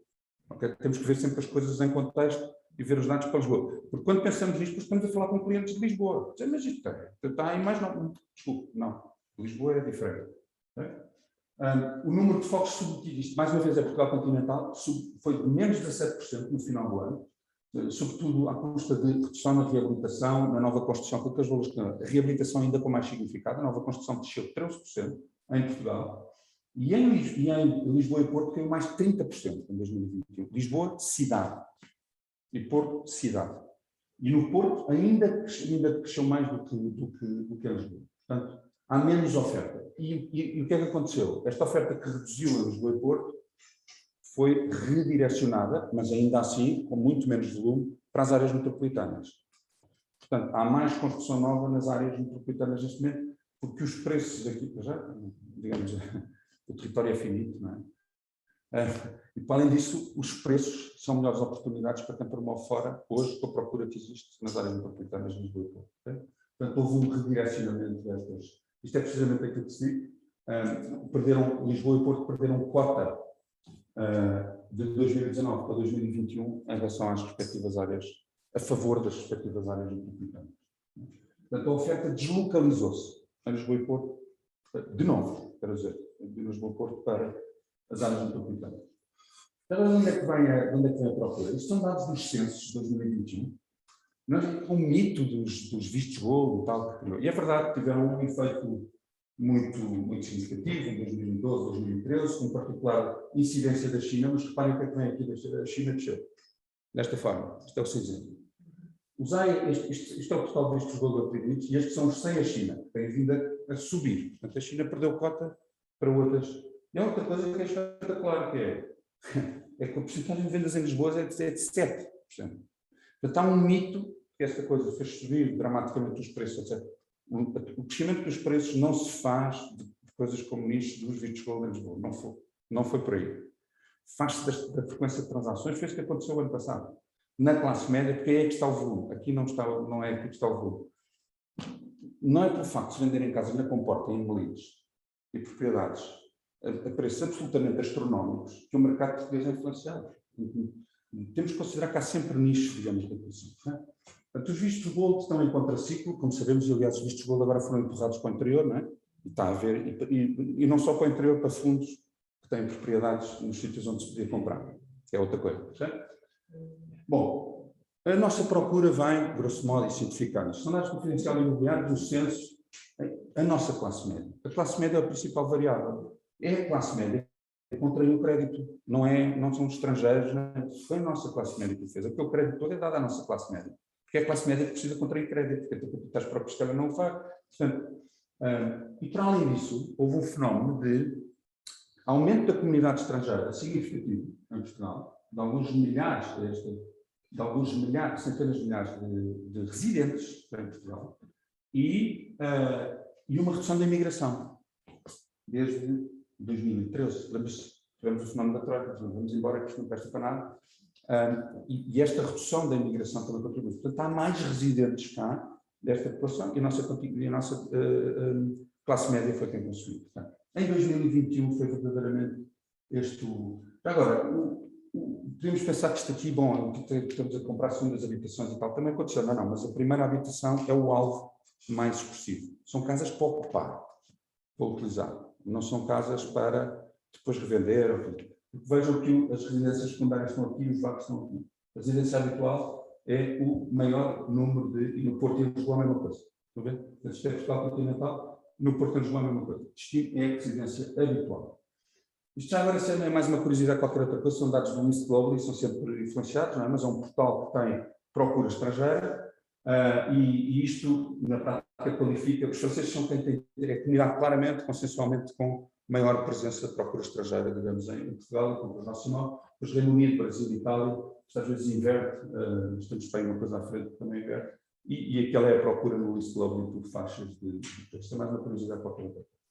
Okay? Temos que ver sempre as coisas em contexto e ver os dados para Lisboa. Porque quando pensamos nisto, estamos a falar com clientes de Lisboa. Mas isto está aí mais não. Desculpe, não. Lisboa é diferente. Okay? O número de focos submetidos, isto mais uma vez é Portugal continental, foi de menos de 17% no final do ano. Sobretudo à custa de redução na reabilitação, na nova construção, porque a reabilitação ainda com mais significado, a nova construção desceu 13% em Portugal, e em Lisboa e Porto caiu mais 30% em 2021. Lisboa, cidade, e Porto, cidade. E no Porto ainda cresceu mais do que em Lisboa. Portanto, há menos oferta. E o que é que aconteceu? Esta oferta que reduziu em Lisboa e Porto foi redirecionada, mas ainda assim com muito menos volume, para as áreas metropolitanas. Portanto, há mais construção nova nas áreas metropolitanas neste momento, porque os preços aqui, já, digamos, o território é finito, não é? E, para além disso, os preços são melhores oportunidades para quem promove fora, hoje, com a procura que existe nas áreas metropolitanas de Lisboa e Porto. Okay? Portanto, houve um redirecionamento destas. Isto é precisamente aquilo que se diz. Lisboa e Porto perderam cota de 2019 para 2021 em relação às respectivas áreas, a favor das respectivas áreas metropolitanas. Portanto, a oferta deslocalizou-se em Lisboa e Porto, de novo, quero dizer, de Lisboa e Porto para as áreas metropolitanas. Então, de onde é que vem a procura? Isto são dados dos censos de 2021. O mito dos vistos gold e tal, que criou. E é verdade que tiveram um efeito muito significativo em 2012, 2013, com particular incidência da China, mas reparem o que é que vem aqui da China desceu. Desta forma, isto é o seu exemplo. Isto é o total de vistos gold atribuídos e estes são os sem a China, que têm vindo a subir. Portanto, a China perdeu cota para outras. E há outra coisa que é espetacular, que é que a porcentagem de vendas em Lisboa é de 7%. Portanto, há um mito que esta coisa fez subir dramaticamente os preços, etc. O crescimento dos preços não se faz de coisas como nicho dos vistos gold em Lisboa. Não foi por aí. Faz-se da frequência de transações, foi isso que aconteceu o ano passado. Na classe média, porque é que está o volume. Aqui não é aqui que está o volume. Não é pelo facto de se vender em casa, ainda comporta invalidez e propriedades a preços absolutamente astronómicos que o mercado português é influenciado. Temos que considerar que há sempre nichos, digamos, da produção. Portanto, os vistos gold estão em contraciclo, como sabemos, e aliás os vistos gold agora foram empurrados para o interior, não é? E está a haver, e não só para o interior, para fundos que têm propriedades nos sítios onde se podia comprar, que é outra coisa, certo? Bom, a nossa procura vai, grosso modo, e simplificando, são dados confidencial imobiliário dos censos, a nossa classe média. A classe média é a principal variável. É a classe média que contraiu o crédito, não são estrangeiros, não é? Foi a nossa classe média que fez. Aquele crédito todo é dado à nossa classe média. Porque é a classe média que precisa contrair crédito, porque a capitais próprios que ela não o faz. Portanto, e para além disso, houve um fenómeno de aumento da comunidade estrangeira significativo em Portugal, de alguns milhares, centenas de milhares de residentes em Portugal, e uma redução da imigração. desde 2013. Tivemos o fenómeno da Troika, vamos embora, que isto não presta para nada. E esta redução da imigração também contribui. Portanto, há mais residentes cá desta população e a nossa classe média foi quem consumiu. Portanto, em 2021 foi verdadeiramente este o... Agora, podemos pensar que isto aqui, bom, estamos a comprar segundas habitações e tal, também aconteceu, não, mas a primeira habitação é o alvo mais expressivo. São casas para ocupar, para utilizar. Não são casas para depois revender. Vejam que as residências secundárias estão aqui e os vagos estão aqui. A residência habitual é o maior número de... E no Porto e em Lisboa a mesma coisa. Estão a ver? Isto é Portugal continental, no Porto e em Lisboa a mesma coisa. Destino é a residência habitual. Isto já agora é mais uma curiosidade que qualquer outra coisa, são dados do List Global e são sempre influenciados, não é? Mas é um portal que tem procura estrangeira e isto, na prática, qualifica, os franceses são quem tem comunidade claramente, consensualmente, com maior presença de procura estrangeira, digamos, em Portugal, com o nacional, os Reino Unido, Brasil e Itália, às vezes inverte, estamos Espanha uma coisa à frente que também inverte, e aquela é a procura no List Global e por faixas de isto é mais uma curiosidade que qualquer outra coisa.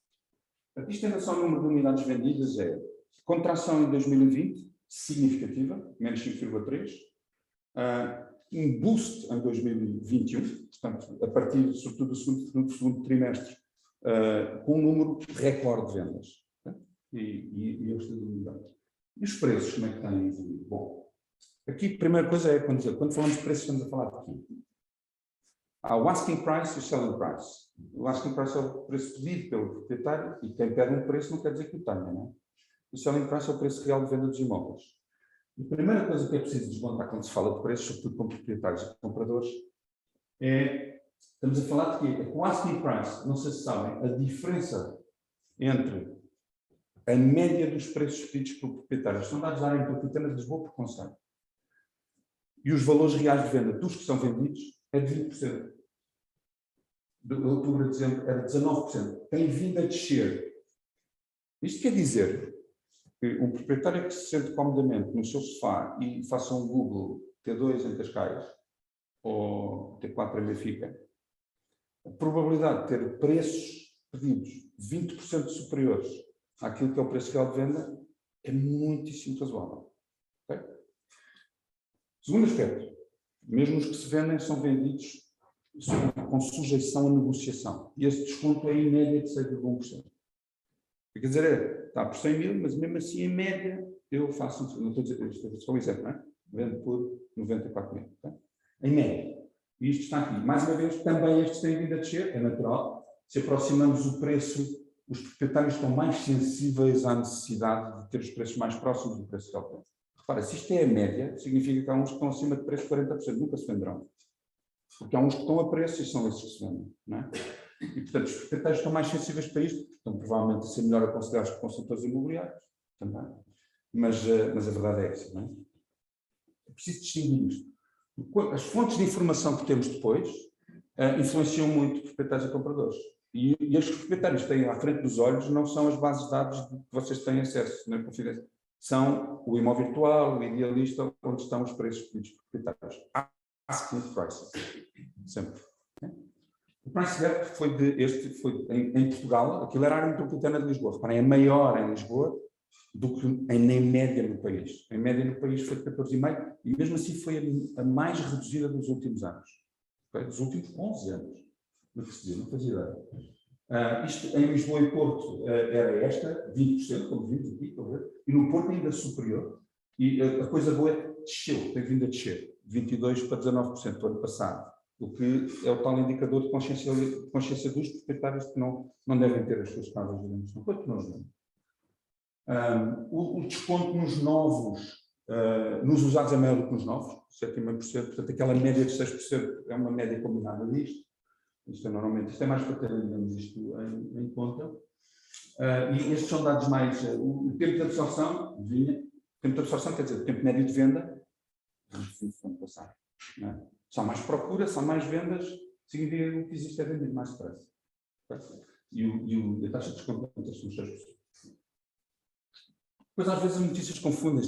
Isto em relação ao número de unidades vendidas é contração em 2020, significativa, menos 5,3%, um boost em 2021, portanto, a partir, sobretudo, do segundo trimestre, com um número recorde de vendas. E este de unidades. E os preços, como é que têm evoluído? Bom, aqui a primeira coisa é, quando falamos de preços, estamos a falar de aqui. Há o asking price e o selling price. O asking price é o preço pedido pelo proprietário e quem pede um preço não quer dizer que o tenha, não é? O selling price é o preço real de venda dos imóveis. A primeira coisa que é preciso desmontar quando se fala de preços, sobretudo com proprietários e compradores, estamos a falar de quê? Com o asking price, não sei se sabem, a diferença entre a média dos preços pedidos pelo proprietário, são dados da área metropolitana de Lisboa por conselho, e os valores reais de venda dos que são vendidos é de 20%. De outubro a dezembro era 19%. Tem vindo a descer. Isto quer dizer que um proprietário que se sente comodamente no seu sofá e faça um Google T2 em Cascais ou T4 em Benfica, a probabilidade de ter preços pedidos 20% superiores àquilo que é o preço real de venda é muitíssimo razoável. Okay? Segundo aspecto, mesmo os que se vendem são vendidos com sujeição a negociação. E esse desconto é em média de 6,1%. Quer dizer, está por 100 mil, mas mesmo assim, em média, eu faço, não estou a dizer, isto é só um exemplo, não é? Vendo por 94 mil. Tá? Em média. E isto está aqui. Mais uma vez, também estes têm vindo a descer, é natural. Se aproximamos o preço, os proprietários estão mais sensíveis à necessidade de ter os preços mais próximos do preço real de venda. Repara, se isto é a média, significa que há uns que estão acima de preço de 40%, nunca se venderão. Porque há uns que estão a preço e são esses que se vendem. Não é? E, portanto, os proprietários estão mais sensíveis para isto, estão provavelmente a ser melhor aconselhados que consultores imobiliários, também. Mas a verdade é essa, não é? É preciso distinguir isto. As fontes de informação que temos depois influenciam muito proprietários e compradores. E as que os proprietários têm à frente dos olhos não são as bases de dados que vocês têm acesso, não é confidência. São o imóvel virtual, o idealista, onde estão os preços pedidos por proprietários. Asking prices. Sempre. O price gap foi em Portugal, aquilo era a área metropolitana de Lisboa. Reparem, é maior em Lisboa do que em média no país. Em média no país foi de 14,5% e mesmo assim foi a mais reduzida dos últimos anos. Okay? Dos últimos 11 anos. Não fazia ideia. Isto em Lisboa e Porto era esta, 20%, como vimos aqui, e no Porto ainda superior. E a coisa boa é que desceu, tem vindo a descer, 22% para 19% do ano passado. O que é o tal indicador de consciência dos proprietários que não devem ter as suas casas, digamos, no Porto, não os o desconto nos novos, nos usados é maior do que nos novos, 7,5%, portanto aquela média de 6% é uma média combinada disto. Isto é mais para ter, digamos, isto em conta. E estes são dados mais, o tempo de absorção, o tempo de absorção quer dizer o tempo médio de venda, reduzido do ano passado. São mais procura, são mais vendas, significa que o que existe é vendido mais depressa. E a taxa de desconto é 6%. Depois, às vezes, as notícias confundem.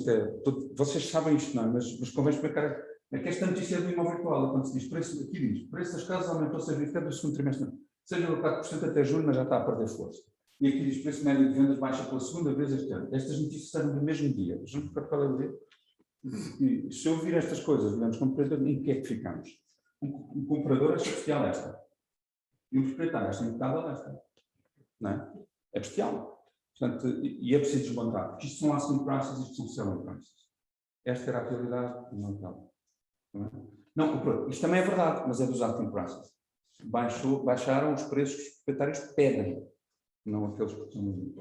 Vocês sabem isto, não é? Mas convém explicar. É que esta notícia é do imóvel virtual, quando se diz preço, aqui diz, preço das casas aumentou 6,4% do segundo trimestre. 6,4% até junho, mas já está a perder força. E aqui diz preço médio de vendas baixa pela segunda vez este ano. Estas notícias saem no mesmo dia. A gente pode falar de e se eu ouvir estas coisas, digamos, como proprietário, em que é que ficamos? Um comprador acha bestial esta. E um proprietário acha impecável esta. Não é? É bestial. Portanto, e é preciso desbancar. Porque isto são asking prices, isto são selling prices. Esta era a realidade do mercado. Não, isto também é verdade, mas é dos asking prices. Baixaram os preços que os proprietários pedem, não aqueles que estão ali.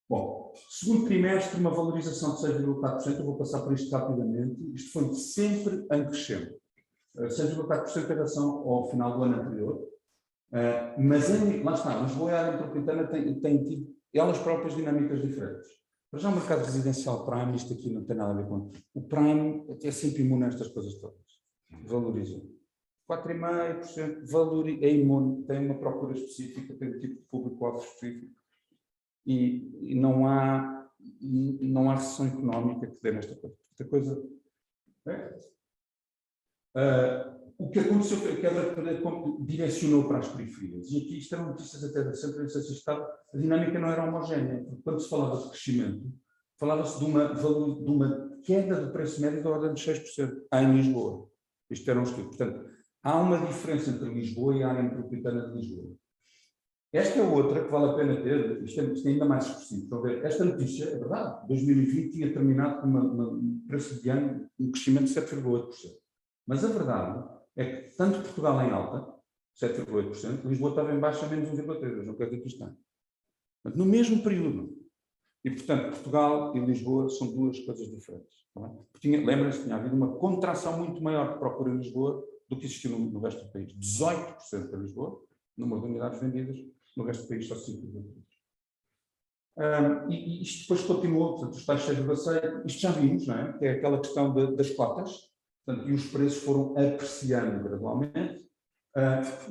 Bom, segundo trimestre, uma valorização de 6,4%, eu vou passar por isto rapidamente, isto foi sempre em crescendo. 6,4% em relação ao final do ano anterior, mas lá está, Lisboa e a área metropolitana têm tido elas próprias dinâmicas diferentes. Mas já o mercado residencial Prime, isto aqui não tem nada a ver com... O Prime é sempre imune a estas coisas todas. Valoriza. 4,5% é imune, tem uma procura específica, tem um tipo de público-alvo específico e não há recessão económica que dê nesta coisa. Esta coisa... o que aconteceu foi que a quebra direcionou para as periferias. E aqui isto eram notícias até da Centro de Estado, a dinâmica não era homogénea. Quando se falava de crescimento, falava-se de uma queda do preço médio da ordem de 6% em Lisboa. Isto era um estudo. Portanto, há uma diferença entre Lisboa e a área metropolitana de Lisboa. Esta é outra que vale a pena ter, isto é ainda mais expressivo. Estão a ver? Esta notícia, é verdade, 2020 tinha terminado com um preço mediano, um crescimento de 7,8%. Mas a verdade é que tanto Portugal em alta, 7,8%, Lisboa estava em baixa, menos 1,3%, não quero dizer que isto tem. No mesmo período. E, portanto, Portugal e Lisboa são duas coisas diferentes. Lembra-se que tinha havido uma contração muito maior de procura em Lisboa do que existiu no resto do país. 18% para Lisboa, número de unidades vendidas, no resto do país só 5,3%. E isto depois continuou, portanto, os tais 6,6%, isto já vimos, não é? Que é aquela questão das cotas, portanto, e os preços foram apreciando gradualmente.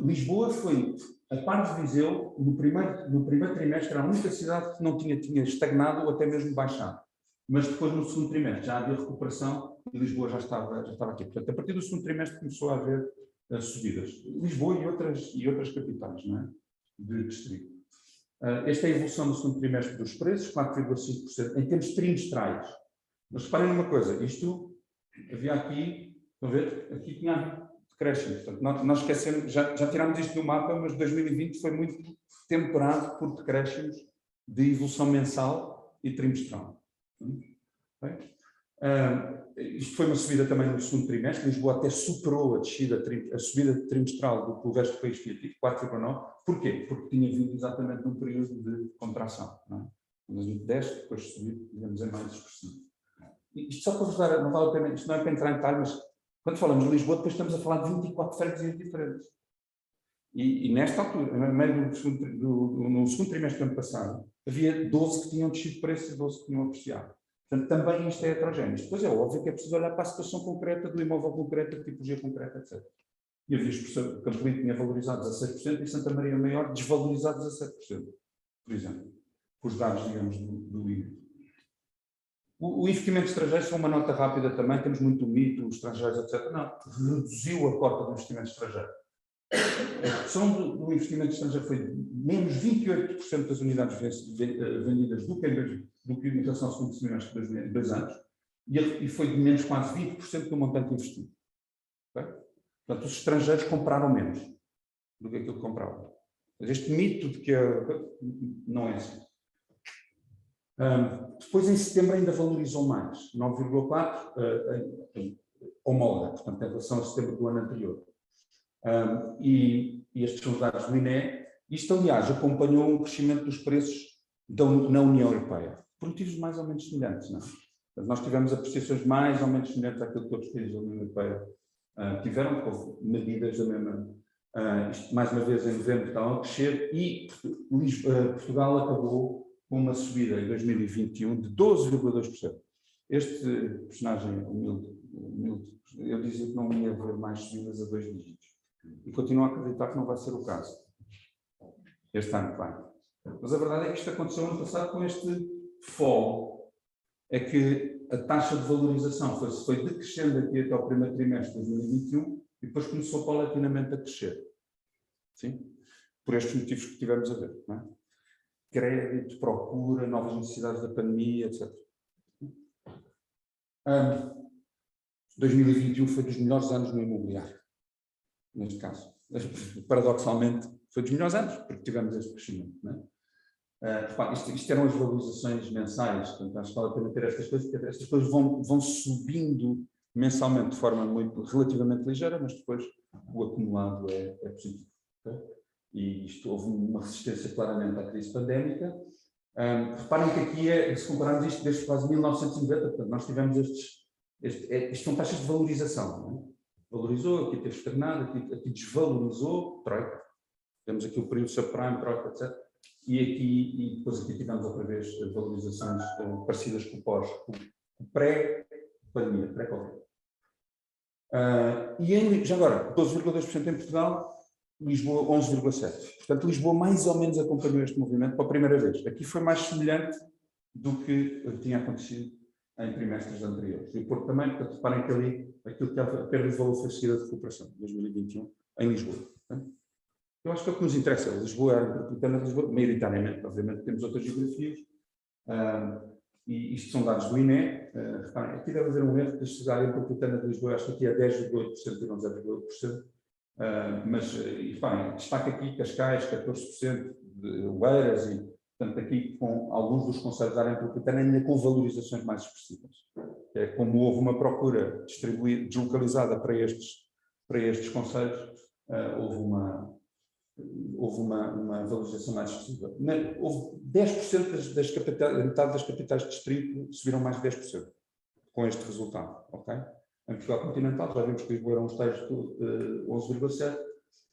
Lisboa foi, a par de Viseu, no primeiro trimestre, era a única cidade que não tinha estagnado ou até mesmo baixado. Mas depois, no segundo trimestre, já havia recuperação e Lisboa já estava aqui. Portanto, a partir do segundo trimestre começou a haver subidas. Lisboa e outras capitais, não é? De distrito. Esta é a evolução do segundo trimestre dos preços, 4,5%, em termos trimestrais. Mas reparem numa coisa, isto havia aqui, estão a ver? Aqui tinha havido decréscimo. Portanto, nós esquecemos, já tirámos isto do mapa, mas 2020 foi muito temperado por decréscimos de evolução mensal e trimestral. Isto foi uma subida também no segundo trimestre. Lisboa até superou a subida trimestral do que o resto do país tinha tido, 4,9%. Porquê? Porque tinha vindo exatamente num período de contração. Não é? Quando a gente desce, depois subir, digamos, é mais expressivo. Isto só para vos dar, não vale a pena, isto não é para entrar em detalhe, mas quando falamos de Lisboa, depois estamos a falar de 24 freguesias diferentes. E nesta altura, no segundo trimestre do ano passado, havia 12 que tinham descido de preço e 12 que tinham apreciado. Portanto, também isto é heterogéneo. Depois é óbvio que é preciso olhar para a situação concreta do imóvel concreto, da tipologia concreta, etc. E havia que Campolide tinha valorizados a 6% e Santa Maria Maior desvalorizados a 7%, por exemplo, com os dados, digamos, do INE. O investimento estrangeiro, só uma nota rápida também, temos muito mito, os estrangeiros, etc. Não, reduziu a cota do investimento estrangeiro. A redução do investimento estrangeiro foi menos 28% das unidades vendidas do que em relação ao segundo trimestre de 2 anos, e foi de menos quase 20% do montante investido. Okay? Portanto, os estrangeiros compraram menos do que aquilo que compravam. Mas este mito de que não é assim. Depois, em setembro, ainda valorizou mais, 9,4%, homóloga, portanto, em relação a setembro do ano anterior. E estes são os dados do INE. Isto, aliás, acompanhou um crescimento dos preços na União Europeia, por motivos mais ou menos semelhantes. Não é? Portanto, nós tivemos apreciações mais ou menos semelhantes àquilo que outros países da União Europeia tiveram, houve medidas da mesma. Isto, mais uma vez, em novembro, estavam a crescer e Portugal acabou com uma subida em 2021 de 12,2%. Este personagem humilde, eu dizia que não ia haver mais subidas a 2 dígitos. E continuo a acreditar que não vai ser o caso. Este ano vai. Mas a verdade é que isto aconteceu ano passado com este fall. É que a taxa de valorização foi decrescendo aqui até o primeiro trimestre de 2021 e depois começou paulatinamente a crescer. Sim? Por estes motivos que tivemos a ver. Não é? crédito, procura, novas necessidades da pandemia, etc. 2021 foi dos melhores anos no imobiliário, neste caso. Paradoxalmente, foi dos melhores anos, porque tivemos este crescimento. Não é? Isto eram as valorizações mensais, portanto, acho que vale a pena ter estas coisas, porque estas coisas vão subindo mensalmente de forma relativamente ligeira, mas depois o acumulado é positivo. Okay? E isto houve uma resistência claramente à crise pandémica. Reparem que aqui se compararmos isto desde quase 1990, portanto, nós tivemos isto são taxas de valorização. Não é? Valorizou, aqui teve estagnado, aqui desvalorizou, troika. Temos aqui o período subprime, troika, etc. E depois aqui tivemos outra vez valorizações parecidas com o pós, o pré-pandemia, pré-Covid. Já agora, 12,2% em Portugal, Lisboa 11,7%. Portanto, Lisboa mais ou menos acompanhou este movimento pela primeira vez. Aqui foi mais semelhante do que tinha acontecido em trimestres anteriores. E o Porto também, portanto, reparem que ali aquilo que a perda de valor foi seguida de recuperação, 2021, em Lisboa. Eu acho que é o que nos interessa. Lisboa é a metropolitana de Lisboa, maioritariamente, obviamente temos outras geografias, e isto são dados do INE. Reparem, aqui deve haver um erro que a área metropolitana de Lisboa, acho que aqui é 10,8% e não 0,8%, mas, reparem, destaca aqui Cascais, 14%, de Oeiras, e portanto aqui com alguns dos concelhos da área metropolitana ainda com valorizações mais expressivas. É como houve uma procura deslocalizada para estes concelhos, houve uma valorização mais expressiva. Houve 10% das capitais, metade das capitais de distrito subiram mais de 10% com este resultado. Okay? Em Portugal continental, já vimos que Lisboa era um estágio de 11,7%,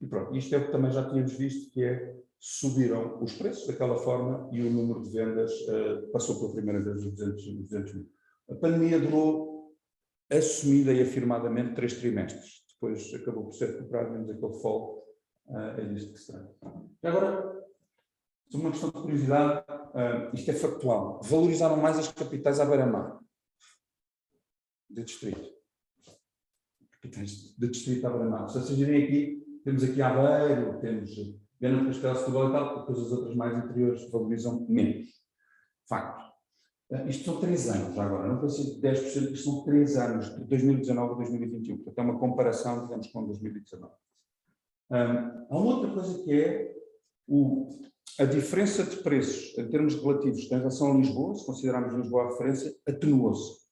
e pronto, isto é o que também já tínhamos visto, que é subiram os preços daquela forma e o número de vendas passou pela primeira vez os 200 mil. A pandemia durou, assumida e afirmadamente, 3 trimestres. Depois acabou por ser recuperado, vemos aquele fall, é disto que se trata. E agora, uma questão de curiosidade, isto é factual. Valorizaram mais as capitais à beira-mar de distrito. Capitais de distrito à beira-mar. Se vocês virem aqui, temos aqui Aveiro, temos Viana do Castelo, Setúbal e tal, depois as outras mais interiores valorizam menos. Facto. Isto são 3 anos agora, não pensei de 10%, isto são 3 anos, de 2019 a 2021. Portanto, é uma comparação, digamos, com 2019. Há uma outra coisa que é a diferença de preços em termos relativos em relação a Lisboa, se considerarmos Lisboa a referência, atenuou-se.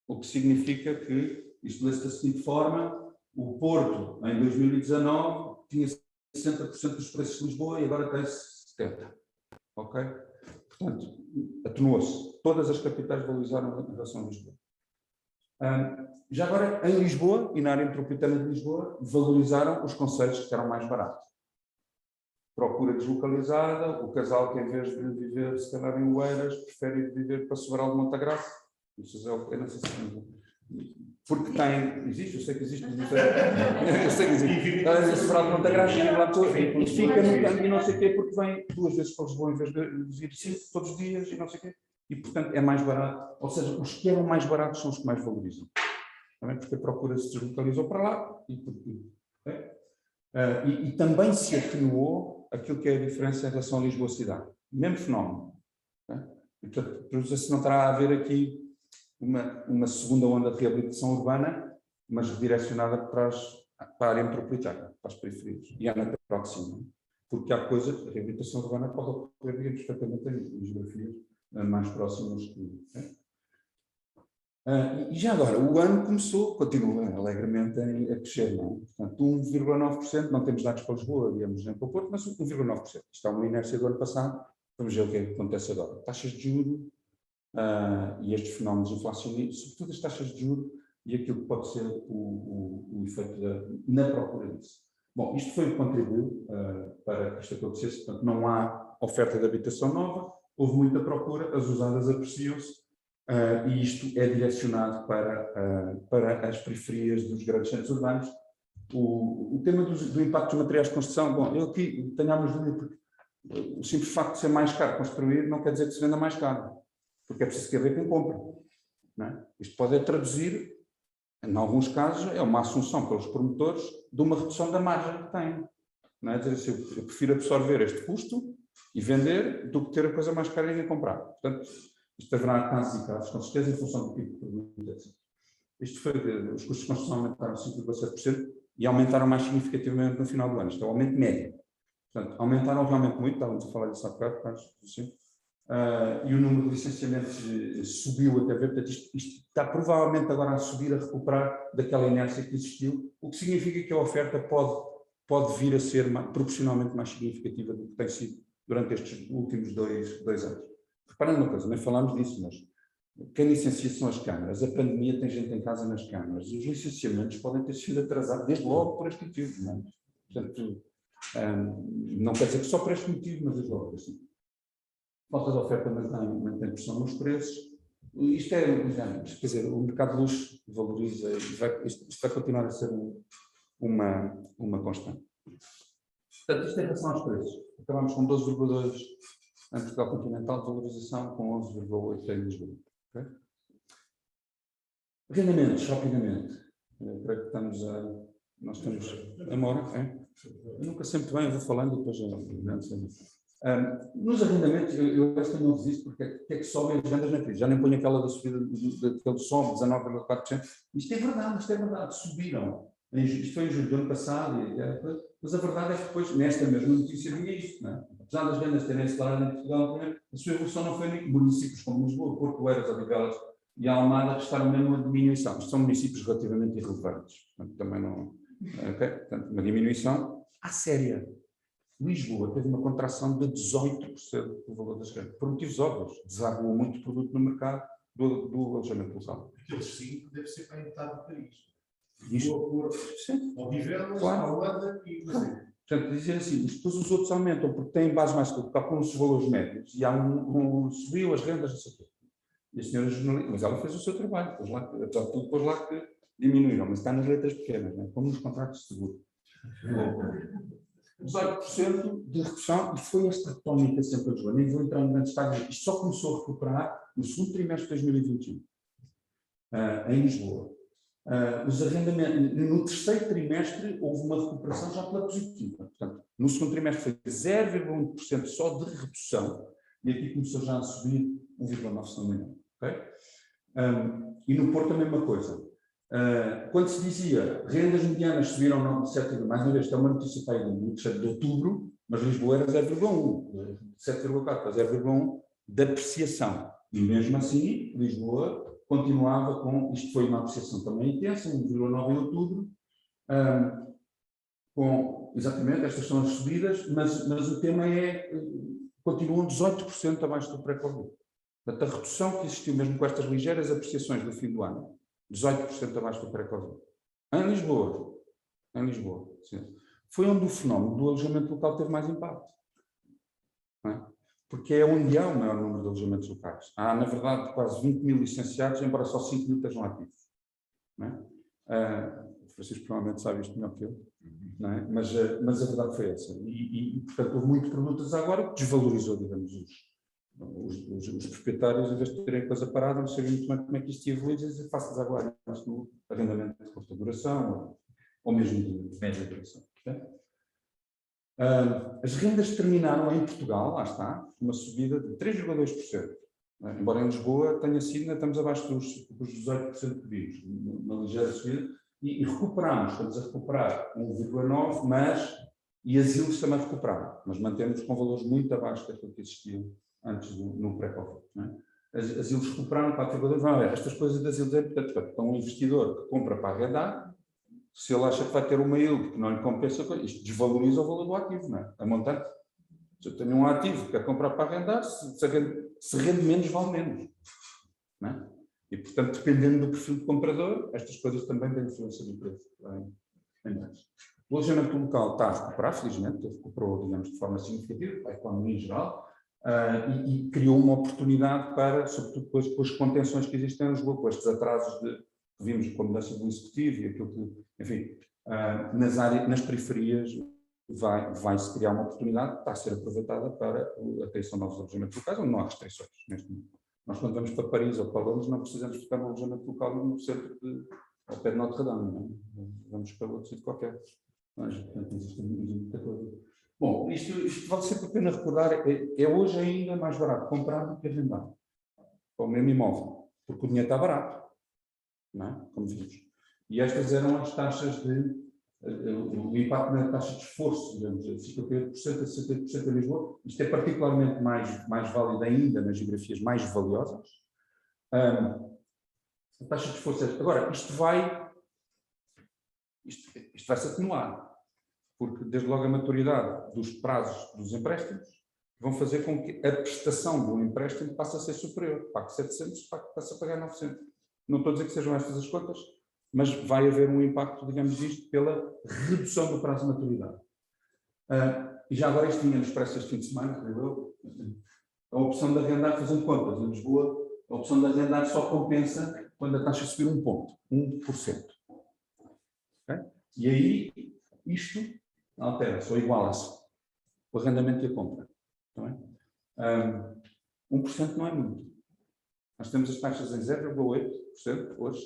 O que significa que, isto lê-se da seguinte forma, o Porto, em 2019, tinha 60% dos preços de Lisboa e agora tem 70%. Ok? Portanto, atenuou-se. Todas as capitais valorizaram em relação a Lisboa. Já agora, em Lisboa e na área metropolitana de Lisboa, valorizaram os concelhos que eram mais baratos. Procura deslocalizada, o casal que em vez de viver, se calhar em Oeiras, prefere viver para Sobral de Montagraça. Eu não sei se porque tem, existe, eu sei que existe, eu sei que existe. Sobral de Montagraça, e fica no campo e não sei o quê, porque vem 2 vezes para Lisboa em vez de vir 5 todos os dias e não sei o quê. E, portanto, é mais barato. Ou seja, os que eram mais baratos são os que mais valorizam. Também porque a procura se deslocalizou para lá e também se atenuou aquilo que é a diferença em relação a Lisboa cidade. Mesmo fenómeno. E, portanto, se não terá a haver aqui uma segunda onda de reabilitação urbana, mas redirecionada para a área metropolitana, para as periferias. E é na próxima. Porque há coisas, a reabilitação urbana pode ocorrer perfeitamente em geografias mais próximas que... E já agora, o ano continua alegremente a crescer, não é? Portanto, 1,9%, não temos dados para Lisboa, digamos, nem para o Porto, mas 1,9%. Isto está uma inércia do ano passado, vamos ver o que é que acontece agora. Taxas de juros e estes fenómenos inflacionistas, sobretudo as taxas de juros e aquilo que pode ser o efeito na procura disso. Bom, isto foi o que contribuiu para que isto acontecesse, portanto, não há oferta de habitação nova, houve muita procura, as usadas apreciam-se, e isto é direcionado para as periferias dos grandes centros urbanos. O tema do impacto dos materiais de construção, bom, eu aqui tenho algumas dúvidas, porque o simples facto de ser mais caro construir não quer dizer que se venda mais caro, porque é preciso que haver quem compra. Não é? Isto pode traduzir, em alguns casos, é uma assunção pelos promotores de uma redução da margem que têm. Não é? Dizer assim, eu prefiro absorver este custo, e vender do que ter a coisa mais cara e ninguém comprar. Portanto, isto haverá casos e casos, com certeza, em função do tipo de produto. Isto foi, os custos de construção aumentaram 5,7% e aumentaram mais significativamente no final do ano. Isto é o aumento médio. Portanto, aumentaram realmente muito, estávamos a falar disso há bocado, e o número de licenciamentos subiu até ver, portanto, isto está provavelmente agora a subir, a recuperar daquela inércia que existiu, o que significa que a oferta pode vir a ser proporcionalmente mais significativa do que tem sido durante estes últimos dois anos. Reparem uma coisa, nem falámos disso, mas quem licencia são as câmaras, a pandemia tem gente em casa nas câmaras, os licenciamentos podem ter sido atrasados desde logo por este motivo. Não é? Portanto, não quer dizer que só por este motivo, mas desde logo assim. Falta de oferta mantém pressão nos preços. Isto quer dizer, o mercado de luxo valoriza, isto vai continuar a ser uma constante. Portanto, isto em relação aos preços. Acabamos com 12,2 em Portugal continental de valorização, com 11,8 em Lisboa. Okay? Rendimentos, rapidamente. Creio que estamos a... Nós temos... Amor, é? Eu nunca sempre bem, eu vou falando e depois nos arrendamentos, eu acho que não resisto, porque é que sobem as vendas na crise. Já nem ponho aquela da subida daquele sobe, 19,4%. Isto é verdade, subiram. Isto foi em julho do ano passado, mas a verdade é que depois, nesta mesma notícia, vinha isto. Não é? Apesar das vendas terem acelerado em Portugal, a sua evolução não foi nem municípios como Lisboa, Porto Eiras, Odivelas e Almada estaram mesmo uma diminuição. Isto são municípios relativamente irrelevantes. Portanto, também não... Okay? Portanto, uma diminuição à séria. Lisboa teve uma contração de 18% do valor das rendas, por motivos óbvios. Desaguou muito produto no mercado do alojamento local. Aqueles 5 deve ser para a metade do país. Lisboa, Odivelas, claro. Almada e Brasil. Portanto, dizer assim, depois os outros aumentam, porque têm base mais curta, calculam os valores médios, e há subiu as rendas, não sei o quê. E a senhora jornalista, mas ela fez o seu trabalho, depois lá, apesar de tudo, depois lá que diminuíram, mas está nas letras pequenas, né? Como nos contratos de seguro. 18% de redução, e foi esta tónica sempre a Lisboa. Nem vou entrar em grandes detalhes. Isto só começou a recuperar no segundo trimestre de 2021, em Lisboa. Os arrendamentos, no terceiro trimestre houve uma recuperação já pela positiva. Portanto, no segundo trimestre foi 0,1% só de redução, e aqui começou já a subir 1,9%, se não me engano. Okay? E no Porto a mesma coisa. Quando se dizia rendas medianas subiram 7,1%, mais uma vez, esta é uma notícia para aí do 7 de outubro, mas Lisboa era 0,1%, 7,4% para 0,1% de apreciação. E mesmo assim, Lisboa continuava com, isto foi uma apreciação também intensa, 1,9% em outubro, com, exatamente, estas são as subidas, mas o tema é, continuam 18% abaixo do pré-Covid. Portanto, a redução que existiu mesmo com estas ligeiras apreciações do fim do ano, 18% abaixo do pré-Covid. Em Lisboa, sim. Foi onde o fenómeno do alojamento local teve mais impacto. Não é? Porque é onde há o maior número de alojamentos locais. Há, na verdade, quase 20 mil licenciados, embora só 5 mil estejam ativos. Não é? O Francisco provavelmente sabe isto melhor que eu, não é? Mas a verdade foi essa. E, portanto, houve muito produtos agora que desvalorizou, digamos, os proprietários, em vez de terem a coisa parada, não sabiam muito bem como é que isto ia evoluir, e dizer, faça agora no arrendamento de curta duração, ou mesmo de média duração. Okay? As rendas terminaram em Portugal, lá está, uma subida de 3,2%. Embora em Lisboa tenha sido, ainda estamos abaixo dos 18% que vimos, uma ligeira subida, e recuperamos, estamos a recuperar 1,9%, mas, e as ILs também recuperaram, mas mantemos com valores muito abaixo daquilo que existiam antes no pré-Covid. As ILs recuperaram 4,2%, vamos ver, estas coisas das ILs é importante, para um investidor que compra para arrendar, se ele acha que vai ter uma yield que não lhe compensa, isto desvaloriza o valor do ativo, não é? A montante. Se eu tenho um ativo que quer comprar para arrendar, se rende menos, vale menos. Não é? E, portanto, dependendo do perfil de comprador, estas coisas também têm influência no preço. O alojamento local está a recuperar, felizmente, ele recuperou, digamos, de forma significativa, a economia em geral, e criou uma oportunidade para, sobretudo depois com as contenções que existem em Lisboa, com estes atrasos que vimos com a mudança do executivo e aquilo que, enfim, nas periferias vai-se criar uma oportunidade que está a ser aproveitada para a criação de novos alojamentos locais, onde não há restrições neste momento. Nós, quando vamos para Paris ou para Londres, não precisamos ficar no alojamento local no centro ao pé de Notre Dame, não é? Vamos para outro sítio qualquer. Mas, portanto, existe muita coisa. Bom, isto vale sempre a pena recordar, é hoje ainda mais barato comprar do que arrendar, para o mesmo imóvel, porque o dinheiro está barato, não é? Como vimos. E estas eram as taxas o impacto na taxa de esforço, digamos, de 58% a 68% em Lisboa. Isto é particularmente mais válido ainda nas geografias mais valiosas. A taxa de esforço agora, isto vai se atenuar, porque desde logo a maturidade dos prazos dos empréstimos vão fazer com que a prestação do empréstimo passe a ser superior. Pague 700, passa a pagar 900. Não estou a dizer que sejam estas as contas, mas vai haver um impacto, digamos isto, pela redução do prazo de maturidade. E já agora isto vinha nos preços este fim de semana, creio eu, a opção de arrendar, fazendo contas, em Lisboa, a opção de arrendar só compensa quando a taxa subir 1 ponto, 1%. Okay? E aí, isto altera-se ou iguala-se o arrendamento e a compra. Tá bem? 1% não é muito. Nós temos as taxas em 0,8% hoje.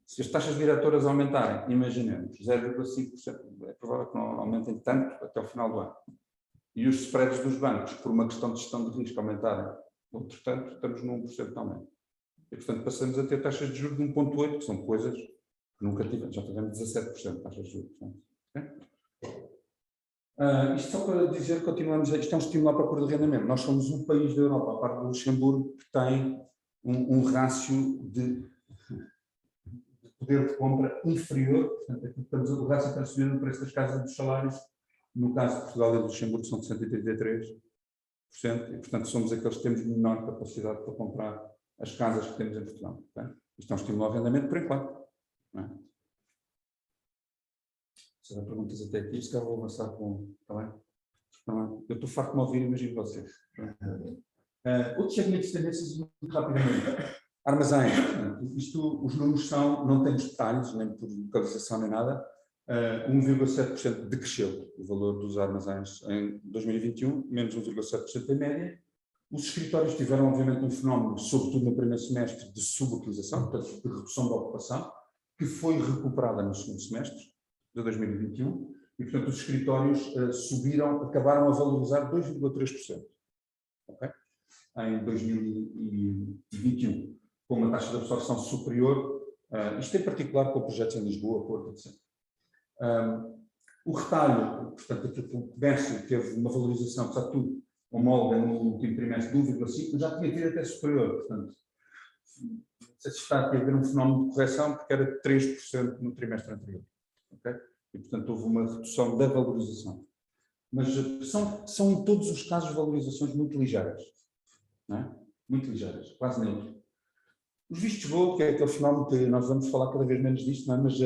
Se as taxas diretoras aumentarem, imaginemos, 0,5%, é provável que não aumentem tanto até o final do ano. E os spreads dos bancos, por uma questão de gestão de risco, aumentarem, portanto, estamos no 1% de aumento. E, portanto, passamos a ter taxas de juros de 1,8%, que são coisas que nunca tivemos. Já tivemos 17% de taxas de juros. Okay? Isto só para dizer que continuamos, isto é um estímulo à procura de arrendamento. Nós somos o país da Europa, a parte do Luxemburgo, que tem um rácio de poder de compra inferior, portanto, aqui estamos o rácio está a subir no preço das casas e dos salários. No caso de Portugal e do Luxemburgo são de 133%, e, portanto, somos aqueles que temos menor capacidade para comprar as casas que temos em Portugal. Okay? Isto é um estímulo ao arrendamento, por enquanto. Não é? Se há perguntas até aqui, se calhar vou avançar com. Está bem? Eu estou farto de me ouvir, imagino vocês. Outros segmentos de tendências, muito rapidamente. Armazéns. Isto, os números são, não temos detalhes, nem por localização nem nada. 1,7% decresceu o valor dos armazéns em 2021, menos 1,7% em média. Os escritórios tiveram, obviamente, um fenómeno, sobretudo no primeiro semestre, de subutilização, portanto, de redução da ocupação, que foi recuperada no segundo semestre de 2021, e, portanto, os escritórios acabaram a valorizar 2,3%, okay? Em 2021, com uma taxa de absorção superior, isto em particular com projetos em Lisboa, Porto, etc. O retalho, portanto, o comércio teve uma valorização, apesar de tudo, homóloga no último trimestre de 1,5%, mas já tinha tido até superior, portanto, não sei se está aqui a haver um fenómeno de correção, porque era 3% no trimestre anterior. Okay? E, portanto, houve uma redução da valorização. Mas são em todos os casos valorizações muito ligeiras. Não é? Muito ligeiras, quase neutras. Os vistos gold, que é aquele fenómeno que nós vamos falar cada vez menos disto, não é? Mas,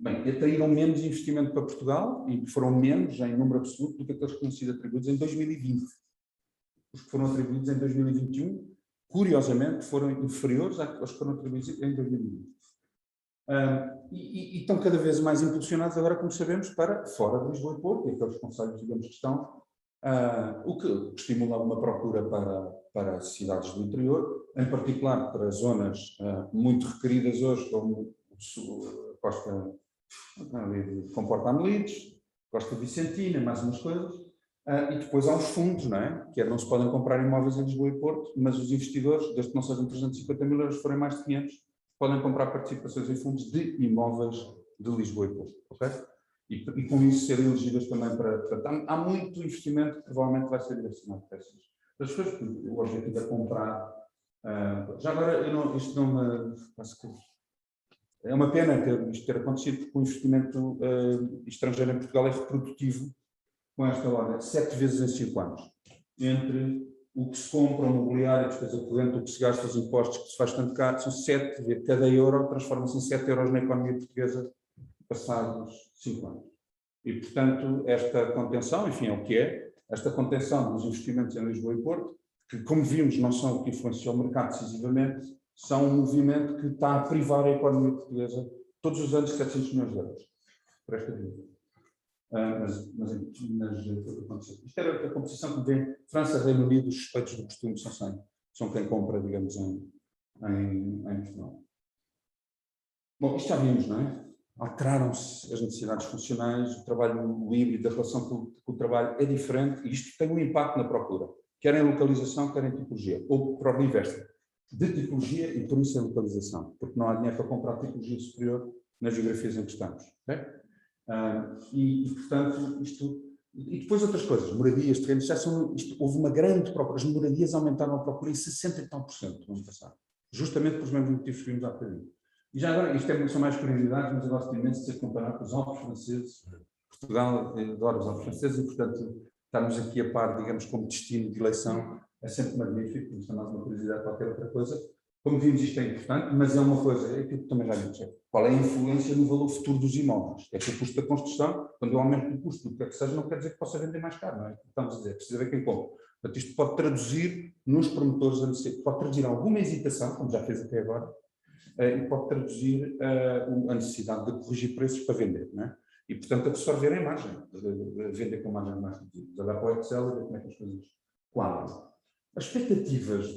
bem, atraíram menos investimento para Portugal e foram menos em número absoluto do que aqueles que tinham sido atribuídos em 2020. Os que foram atribuídos em 2021, curiosamente, foram inferiores aos que foram atribuídos em 2020. E estão cada vez mais impulsionados agora, como sabemos, para fora de Lisboa e Porto, e aqueles concelhos, digamos, que estão, o que estimula uma procura para as cidades do interior, em particular para zonas muito requeridas hoje, como a Costa de Comporta-Melides, Costa Vicentina, mais umas coisas, e depois há uns fundos, não é? Que não se podem comprar imóveis em Lisboa e Porto, mas os investidores, desde que não sejam 350 mil euros, forem mais de 500, podem comprar participações em fundos de imóveis de Lisboa e Porto, ok? E com isso serem elegíveis também para... Há muito investimento que provavelmente vai ser direcionado para essas coisas, porque o objetivo é comprar... já agora, isto não me... É uma pena isto ter acontecido, porque o investimento estrangeiro em Portugal é reprodutivo com esta ordem, 7 vezes em 5 anos. Entre o que se compra, o mobiliário, a despesa corrente, o que se gasta, os impostos, que se faz tanto caro, são 7, cada euro transforma-se em 7 euros na economia portuguesa passados 5 anos. E, portanto, esta contenção, enfim, é o que é, esta contenção dos investimentos em Lisboa e Porto, que, como vimos, não são o que influenciam o mercado decisivamente, são um movimento que está a privar a economia portuguesa todos os anos 700 milhões de euros por esta via. Isto era a composição que vem França, Reino Unido, os suspeitos do costume são quem compra, digamos, em Portugal. Bom, isto já vimos, não é? alteraram-se as necessidades funcionais, o trabalho, o híbrido, a relação com o trabalho é diferente e isto tem um impacto na procura, quer em localização, quer em tipologia, ou para o inverso, de tipologia e por isso em localização, porque não há dinheiro para comprar tipologia superior nas geografias em que estamos. Okay? Portanto, isto... E depois outras coisas, moradias, terrenos, houve uma grande procura, as moradias aumentaram a procura em 60 e tal % no ano passado, justamente pelos mesmos motivos que vimos há bocadinho. E já agora, são mais curiosidades, mas eu gosto imenso de ser comparado com os Alpes franceses. Portugal adora os Alpes franceses e, portanto, estarmos aqui a par, digamos, como destino de eleição, é sempre magnífico, isto é mais uma curiosidade, qualquer outra coisa. Como vimos, isto é importante, mas é uma coisa, é aquilo que também já disse, qual é a influência no valor futuro dos imóveis? É que o custo da construção, quando eu aumento o custo do que é que seja, não quer dizer que possa vender mais caro, não é? Estamos a dizer, precisa ver quem compra. Portanto, isto pode traduzir nos promotores, pode traduzir alguma hesitação, como já fez até agora, e pode traduzir a necessidade de corrigir preços para vender, não é? E, portanto, absorver a imagem, vender com margem mais reduzida, olhar para o Excel e ver como é que as coisas quadram. As expectativas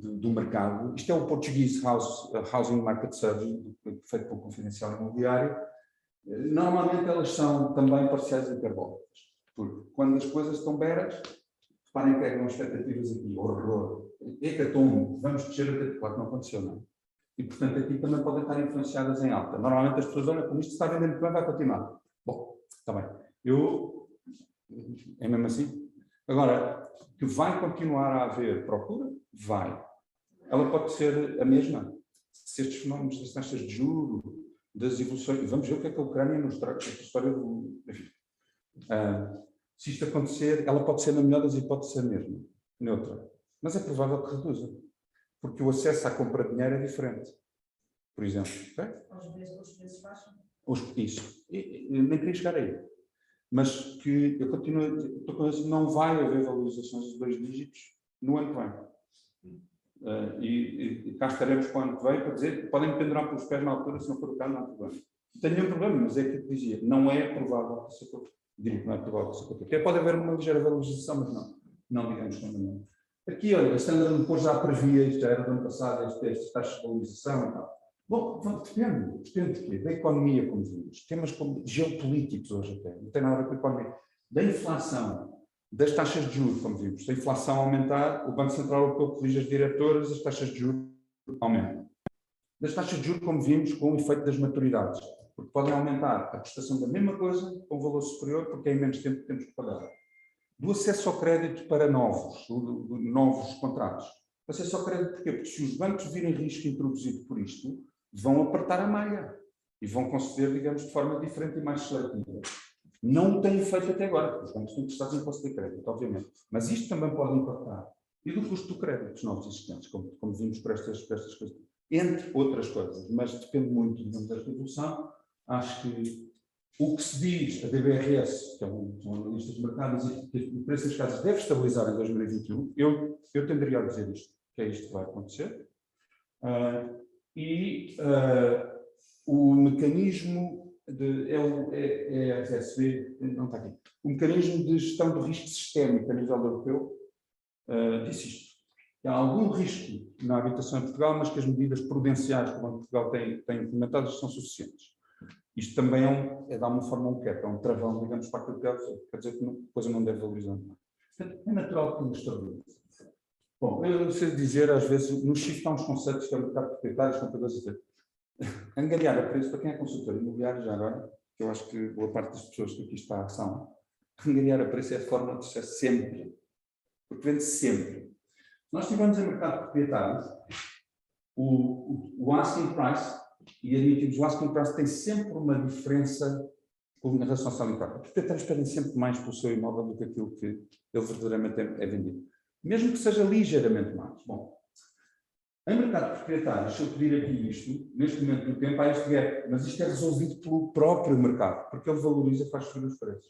do mercado, isto é o Portuguese Housing Market Survey, feito pelo Confidencial Imobiliário, normalmente elas são também parciais e hiperbólicas, porque quando as coisas estão beras, reparem que há expectativas aqui, horror, hecatombe, vamos descer até, claro que não aconteceu, não é? E, portanto, aqui também podem estar influenciadas em alta. Normalmente as pessoas olham como isto está vendendo bem, vai continuar. Bom, está bem. É mesmo assim? Agora, que vai continuar a haver procura? Vai. Ela pode ser a mesma. Se estes fenómenos das taxas de juros, das evoluções... Vamos ver o que é que a Ucrânia nos traz, esta história do... Enfim. Se isto acontecer, ela pode ser, na melhor das hipóteses, a mesma. Neutra. Mas é provável que reduza. Porque o acesso à compra de dinheiro é diferente. Por exemplo. Okay? Os preços baixam. Isso. Nem queria chegar aí. Mas que eu continuo, estou com isso, não vai haver valorizações de 2 dígitos no ano que vem. E cá estaremos para o ano que vem para dizer que podem pendurar pelos pés na altura, se não for o caso, não há problema. Não tenho nenhum problema, mas é aquilo que dizia, não é provável que isso aconteça. Digo que não é provável que isso aconteça. Até pode haver uma ligeira valorização, mas não digamos que não. Aqui, olha, a Standard & Poor's já previa, isto já era do ano passado, estas taxas de valorização e tal. Bom, depende de quê? Da economia, como vimos. Temas como geopolíticos hoje até, não tem nada a ver com a economia. Da inflação, das taxas de juros, como vimos. Se a inflação aumentar, o Banco Central Europeu corrige as diretoras, as taxas de juros aumentam. Das taxas de juros, como vimos, com o efeito das maturidades. Porque podem aumentar a prestação da mesma coisa com valor superior, porque é em menos tempo que temos que pagar. Do acesso ao crédito para novos contratos. O acesso ao crédito porquê? Porque se os bancos virem risco introduzido por isto, vão apertar a malha e vão conceder, digamos, de forma diferente e mais seletiva. Não o têm feito até agora, porque os bancos estão interessados em conceder crédito, obviamente. Mas isto também pode impactar. E do custo do crédito dos novos existentes, como vimos para estas coisas. Entre outras coisas, mas depende muito, digamos, desta evolução. Acho que o que se diz, a DBRS, que é um analista de mercado, diz que o preço das casas deve estabilizar em 2021. Eu tenderia a dizer isto, que é isto que vai acontecer. O mecanismo a FSB, não está aqui, o mecanismo de gestão do risco sistémico a nível europeu disse isto. Há algum risco na habitação em Portugal, mas que as medidas prudenciais que o Banco de Portugal tem implementadas são suficientes. Isto também é de alguma forma um cap, é um travão, digamos, para aquilo que quer dizer que a coisa não deve valorizar. É natural que nos estabilize. Bom, eu sei dizer, às vezes, no shift há uns conceitos que é o mercado proprietário, compradores, etc. Angariar a preço, para quem é consultor imobiliário, já agora, que eu acho que boa parte das pessoas que aqui está são, angariar a preço é a forma de sucesso sempre. Porque vende sempre. Nós tivemos em mercado proprietário o asking price, e admitimos o asking price tem sempre uma diferença em relação ao selling price. Os proprietários pedem sempre mais pelo seu imóvel do que aquilo que ele verdadeiramente é vendido. Mesmo que seja ligeiramente mais. Bom, em mercado proprietário, se eu pedir aqui isto, neste momento do tempo há este gap, mas isto é resolvido pelo próprio mercado, porque ele valoriza e faz subir os preços.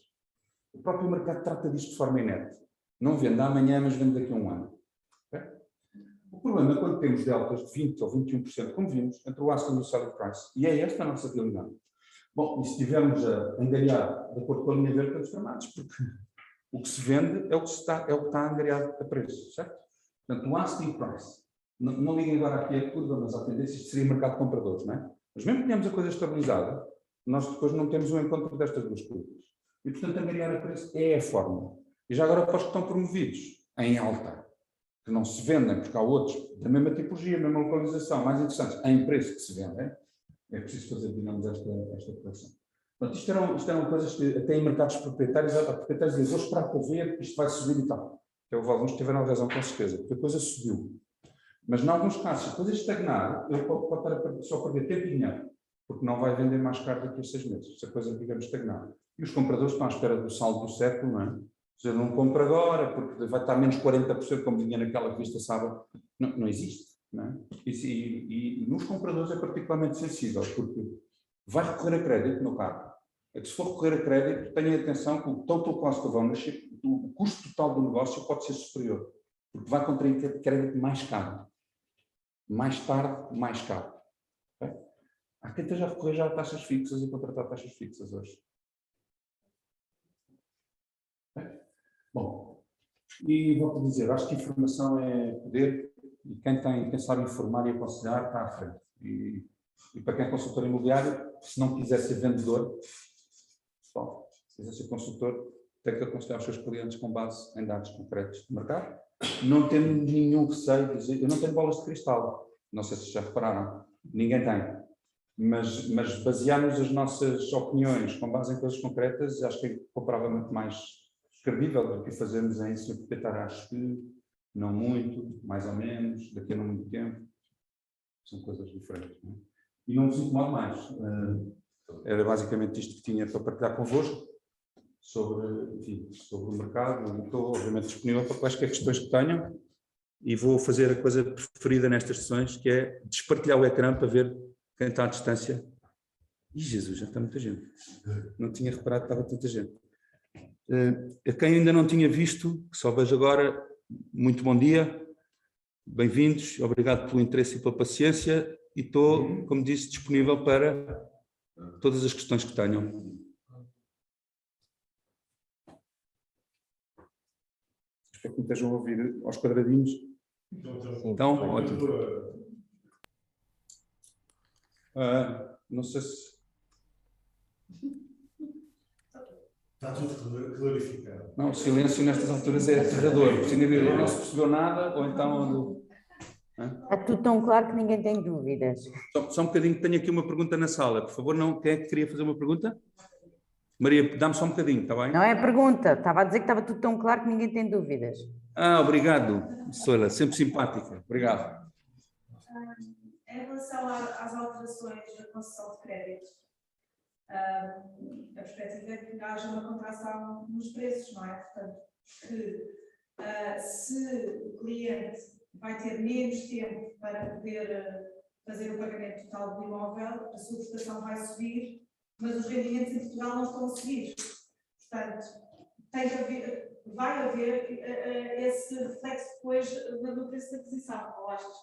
O próprio mercado trata disto de forma inerte. Não vende amanhã, mas vende daqui a um ano. Okay? O problema é quando temos deltas de 20% ou 21%, como vimos, entre o asking e o selling price. E é esta a nossa realidade. Bom, e se estivermos a angariar de acordo com a linha verde, estamos tramados, porque o que se vende é o que está angariado a preço, certo? Portanto, o asking price. Não liguem agora aqui a curva, mas a tendência seria mercado de compradores, não é? Mas mesmo que tenhamos a coisa estabilizada, nós depois não temos um encontro destas duas coisas. E, portanto, angariar a preço é a forma. E já agora para os que estão promovidos em alta, que não se vendem, porque há outros da mesma tipologia, mesma localização, mais interessantes, em preço que se vendem, é preciso fazer, digamos, esta correção. Portanto, isto eram coisas que até em mercados proprietários, há proprietários dizem, vou esperar para ver, isto vai subir e tal. Houve alguns que tiveram razão, com certeza, porque a coisa subiu. Mas, em alguns casos, se a coisa estagnar, ele pode estar só a perder tempo e dinheiro, porque não vai vender mais caro daqui a 6 meses, se a coisa, digamos, estagnar. E os compradores estão à espera do saldo do século, não é? Ou seja, não compra agora, porque vai estar menos 40%, como vinha naquela revista sábado. Não existe, não é? E nos compradores é particularmente sensível, porque vai recorrer a crédito no carro. É que se for recorrer a crédito, tenha atenção que o total cost of ownership, o custo total do negócio pode ser superior, porque vai contrair crédito mais caro. Mais tarde, mais caro. Okay? Há quem esteja a recorrer já a taxas fixas e contratar taxas fixas hoje. Okay? Bom, e volto a dizer, acho que informação é poder e quem sabe informar e aconselhar está à frente. E para quem é consultor imobiliário, se não quiser ser vendedor, bom, se quiser ser consultor, tem que aconselhar os seus clientes com base em dados concretos do mercado, não tendo nenhum receio de dizer, eu não tenho bolas de cristal, não sei se já repararam, ninguém tem, mas basearmos as nossas opiniões com base em coisas concretas, acho que é comparavelmente mais credível do que fazermos em se o proprietário acho que, não muito, mais ou menos, daqui a não muito tempo, são coisas diferentes. Não é? E não vos incomodo mais, era basicamente isto que tinha para partilhar convosco, sobre o mercado. Estou, obviamente, disponível para quaisquer questões que tenham e vou fazer a coisa preferida nestas sessões, que é despartilhar o ecrã para ver quem está à distância. E Jesus, já está muita gente. Não tinha reparado que estava tanta gente. A quem ainda não tinha visto, que só vejo agora, muito bom dia, bem-vindos, obrigado pelo interesse e pela paciência e estou, como disse, disponível para todas as questões que tenham. Espero que me estejam a ouvir aos quadradinhos. Então, ótimo. Não sei se... Está tudo clarificado. Não, o silêncio nestas alturas é aterrador. Ou não se percebeu nada, ou então... Está tudo tão claro que ninguém tem dúvidas. Só um bocadinho, tenho aqui uma pergunta na sala. Por favor, não. Quem é que queria fazer uma pergunta? Maria, dá-me só um bocadinho, está bem? Não é pergunta, estava a dizer que estava tudo tão claro que ninguém tem dúvidas. Obrigado, Sola, sempre simpática. Obrigado. Em relação às alterações da concessão de crédito, a perspectiva é que haja uma contração nos preços, não é? Portanto, que se o cliente vai ter menos tempo para poder fazer o pagamento total do imóvel, a sua prestação vai subir, mas os rendimentos em Portugal não estão a subir. Portanto, vai haver esse reflexo depois no preço da aquisição, ou achas?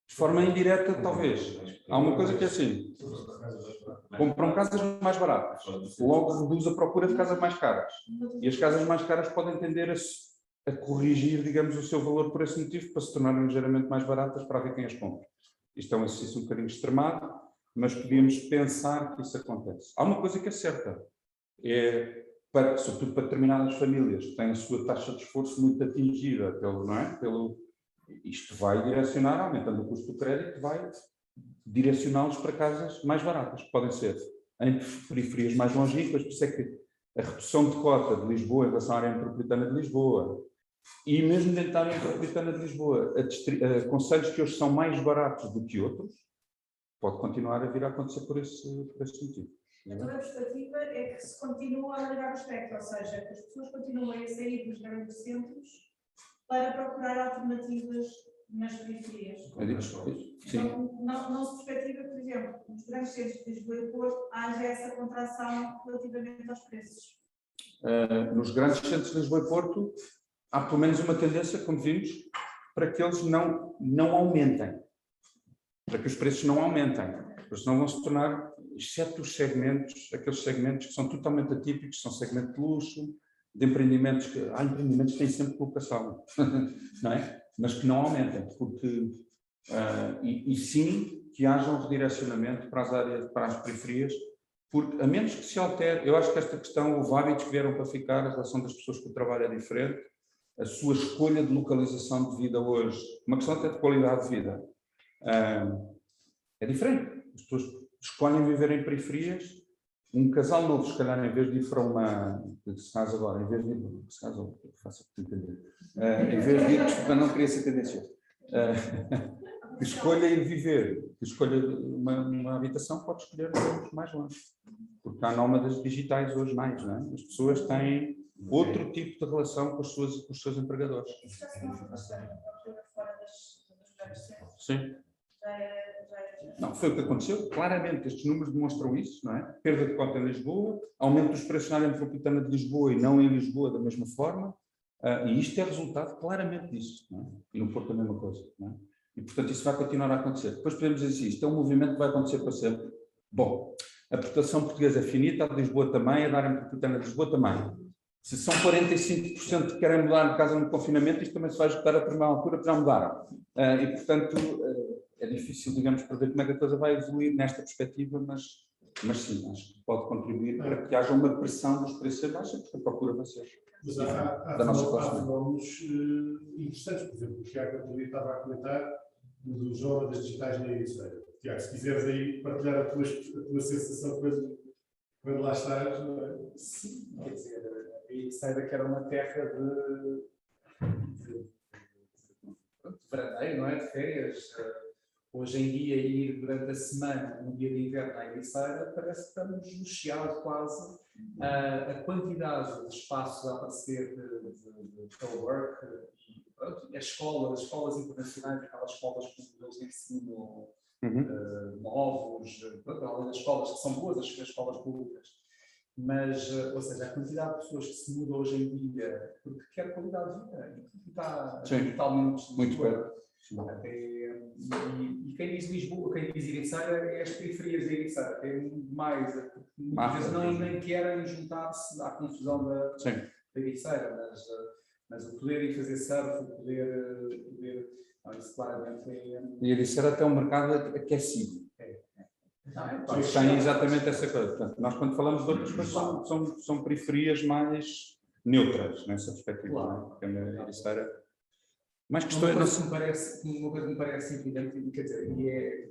De forma indireta, talvez. Há uma coisa que é assim, compram casas mais baratas, logo reduz a procura de casas mais caras. E as casas mais caras podem tender a corrigir, digamos, o seu valor por esse motivo, para se tornarem ligeiramente mais baratas para ver quem as compra. Isto é um exercício um bocadinho extremado, mas podíamos pensar que isso acontece. Há uma coisa que é certa, sobretudo para determinadas famílias que têm a sua taxa de esforço muito atingida isto vai direcionar, aumentando o custo do crédito, vai direcioná-los para casas mais baratas, que podem ser em periferias mais longínquas, por isso é que a redução de cota de Lisboa em relação à área metropolitana de Lisboa, e mesmo dentro da área metropolitana de Lisboa, concelhos que hoje são mais baratos do que outros, pode continuar a vir a acontecer por esse motivo. Então a perspectiva é que se continua a alargar o espectro, ou seja, que as pessoas continuam a sair dos grandes centros para procurar alternativas nas periferias. Sim. Então, não se perspectiva, por exemplo, nos grandes centros de Lisboa e Porto, haja essa contração relativamente aos preços. Nos grandes centros de Lisboa e Porto, há pelo menos uma tendência, como vimos, para que eles não aumentem. Para que os preços não aumentem. Porque senão vão se tornar, exceto os segmentos, aqueles segmentos que são totalmente atípicos, são segmento de luxo, de empreendimentos que... Há empreendimentos que têm sempre colocação, não é? Mas que não aumentem, porque... e sim, que haja um redirecionamento para as áreas, para as periferias, porque a menos que se altere, eu acho que esta questão, houve hábitos que vieram para ficar, a relação das pessoas com o trabalho é diferente, a sua escolha de localização de vida hoje, uma questão até de qualidade de vida, é diferente. As pessoas escolhem viver em periferias. Um casal novo, se calhar, em vez de ir para uma... que se faz agora, em vez de ir... se faz agora, faço para entender. Em vez de ir... Desculpa, não queria ser tendencioso. Que escolha ir viver, que escolha uma habitação, pode escolher mais longe. Porque há nómadas digitais hoje mais, não é? As pessoas têm outro tipo de relação com os seus empregadores. Isso já se nota bastante fora dos grandes centros. Sim. Não, foi o que aconteceu, claramente, estes números demonstram isso, não é? Perda de cota em Lisboa, aumento dos preços na área metropolitana de Lisboa e não em Lisboa da mesma forma, e isto é resultado claramente disso, não é? E no Porto a mesma coisa, não é? E, portanto, isso vai continuar a acontecer. Depois podemos dizer assim, isto é um movimento que vai acontecer para sempre. Bom, a população portuguesa é finita, a de Lisboa também, a da área metropolitana de Lisboa também. Se são 45% que querem mudar de casa no confinamento, isto também se vai esgotar a primeira altura, já mudaram. E, portanto, é difícil, digamos, prever como é que a coisa vai evoluir nesta perspectiva, mas sim, acho que pode contribuir para que haja uma pressão dos preços a baixa, porque a procura vai ser. Mas há fenómenos interessantes, por exemplo, o Tiago estava a comentar dos nómadas digitais na Ericeira. Tiago, se quiseres aí partilhar a tua sensação quando lá estás, não é? Sim, quer dizer, a Ericeira que era uma terra de veraneio, não é? De férias. Hoje em dia, ir durante a semana, um dia de inverno na Ericeira, parece que estamos no Chiado quase. A quantidade de espaços a aparecer de telework, as escolas internacionais, aquelas escolas que eles ensinam novos, além das escolas que são boas, as escolas públicas. Mas, ou seja, a quantidade de pessoas que se mudam hoje em dia porque quer qualidade de vida, e está totalmente muito perto. E quem diz Lisboa, quem diz Ericeira, é as periferias de Ericeira, tem mais, muitas vezes nem querem juntar-se à confusão da Ericeira, mas o poder ir fazer surf, o poder não, isso claramente é... E Ericeira até um mercado aquecido. Tem exatamente essa coisa. Portanto, nós quando falamos de outras coisas são periferias mais neutras nessa perspectiva. Claro. Não é? Porque a Ericeira... Mas questões uma coisa que me parece evidente, quer dizer,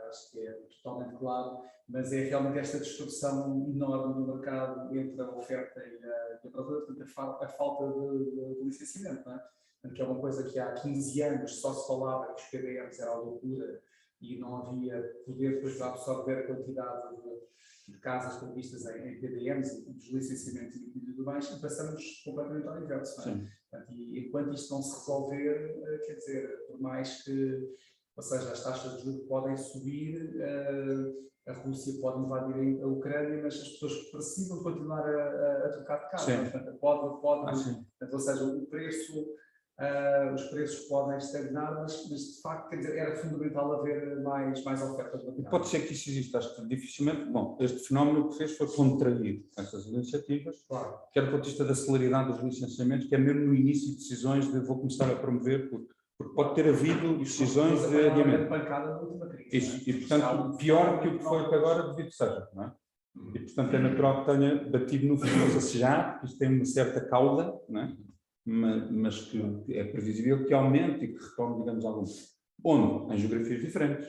acho que é totalmente claro, mas é realmente esta distorção enorme no mercado entre a oferta e a procura, portanto, a falta de licenciamento, não é? Portanto, que é uma coisa que há 15 anos só se falava que os PDMs era a loucura e não havia poder depois para absorver a quantidade de casas previstas em PDMs e dos licenciamentos e tudo mais, e passamos completamente ao inverso, não é? Portanto, e enquanto isto não se resolver, quer dizer, por mais que, ou seja, as taxas de juros podem subir, a Rússia pode invadir a Ucrânia, mas as pessoas precisam continuar a trocar de casa. Portanto, portanto, ou seja, o preço, os preços podem estagnar, mas de facto, quer dizer, era fundamental haver mais oferta do mercado. Pode ser que isso exista, acho que dificilmente. Bom, este fenómeno que fez foi contrair essas iniciativas, claro. Quer do ponto de vista da celeridade dos licenciamentos, que é mesmo no início de decisões de vou começar a promover, porque pode ter havido decisões de adiamento. Isso, e portanto, pior que o que foi até agora, devido que seja, não é? E portanto é natural que tenha batido no fim, porque isto tem uma certa cauda, não é? Mas que é previsível que aumente e que retome, digamos, algum. Onde? Em geografias diferentes.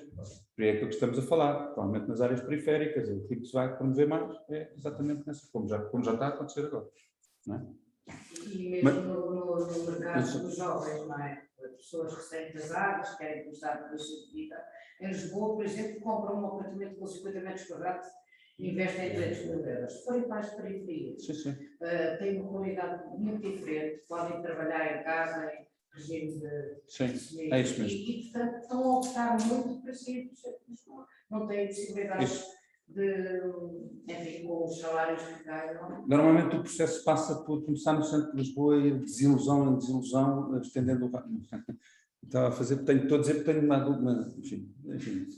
É aquilo que estamos a falar, provavelmente nas áreas periféricas, o que se vai promover mais é exatamente nessa, como já está a acontecer agora. Não é? E mesmo no mercado dos jovens, não é? Pessoas recém-casadas, querem começar a sua vida. Em Lisboa, por exemplo, compram um apartamento com 50 metros quadrados e investem em 300 mil euros. Se forem para as periferias, têm uma qualidade muito diferente, podem trabalhar em casa, em regime de... Sim, é isso mesmo. E, portanto, estão a optar muito para sair do centro de Lisboa. Não têm possibilidades enfim, com os salários que ganham. Normalmente o processo passa por começar no centro de Lisboa e de desilusão em desilusão, estendendo o... Estava a fazer, estou a dizer que tenho uma enfim,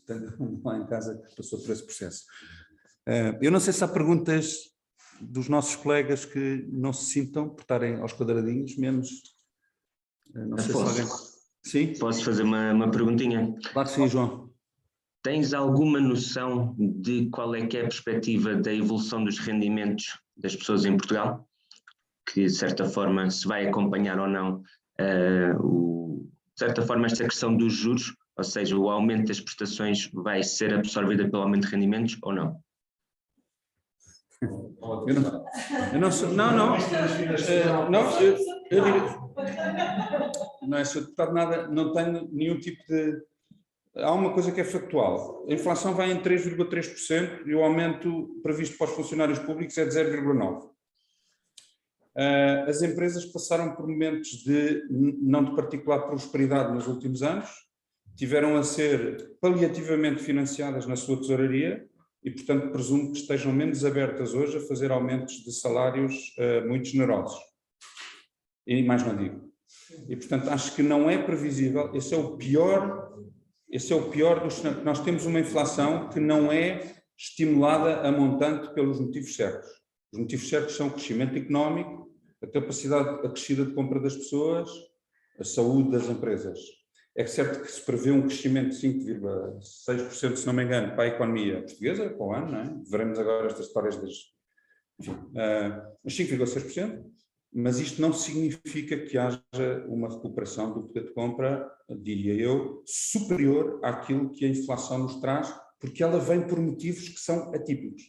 tenho lá em casa que passou por esse processo. Eu não sei se há perguntas dos nossos colegas que não se sintam por estarem aos quadradinhos, menos... Não sei se alguém... Sim? Posso fazer uma perguntinha? Claro que sim, João. Tens alguma noção de qual é que é a perspectiva da evolução dos rendimentos das pessoas em Portugal? Que, de certa forma, se vai acompanhar ou não, de certa forma, esta questão dos juros, ou seja, o aumento das prestações vai ser absorvida pelo aumento de rendimentos ou não? Eu não sou, não, eu digo, não é sou deputado nada, não tenho nenhum tipo de... Há uma coisa que é factual, a inflação vai em 3,3% e o aumento previsto para os funcionários públicos é de 0,9%. As empresas passaram por momentos não de particular prosperidade nos últimos anos, tiveram a ser paliativamente financiadas na sua tesouraria e, portanto, presumo que estejam menos abertas hoje a fazer aumentos de salários muito generosos. E mais não digo. E, portanto, acho que não é previsível, esse é o pior dos... Nós temos uma inflação que não é estimulada a montante pelos motivos certos. Os motivos certos são o crescimento económico, a capacidade acrescida de compra das pessoas, a saúde das empresas. É certo que se prevê um crescimento de 5,6%, se não me engano, para a economia portuguesa, para o ano, não é? Veremos agora estas histórias das... Enfim, mas 5,6%, mas isto não significa que haja uma recuperação do poder de compra, diria eu, superior àquilo que a inflação nos traz, porque ela vem por motivos que são atípicos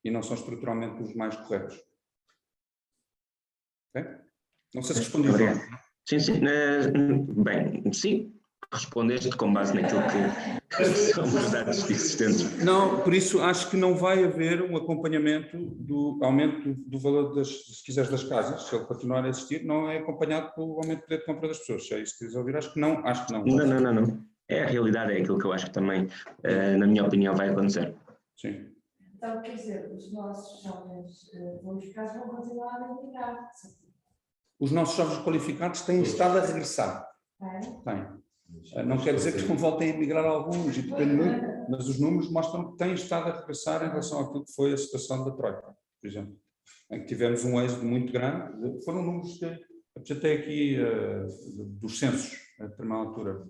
e não são estruturalmente os mais corretos. Okay? Não sei se respondi. Sim, sim. Bem, sim, respondeste com base naquilo que são os dados existentes. Não, por isso acho que não vai haver um acompanhamento do aumento do valor se quiseres, das casas, se ele continuar a existir, não é acompanhado pelo aumento do poder de compra das pessoas. Se é isso que queres ouvir, acho que não. Não. É a realidade, é aquilo que eu acho que também, na minha opinião, vai acontecer. Sim. Então, quer dizer, os nossos jovens qualificados vão continuar a emigrar. Os nossos jovens qualificados têm estado a regressar. Têm. Não quer dizer que não voltem a emigrar alguns, e depende muito, mas os números mostram que têm estado a regressar em relação àquilo que foi a situação da Troika, por exemplo, em que tivemos um êxodo muito grande. Foram números que apresentei aqui dos censos, a determinada altura.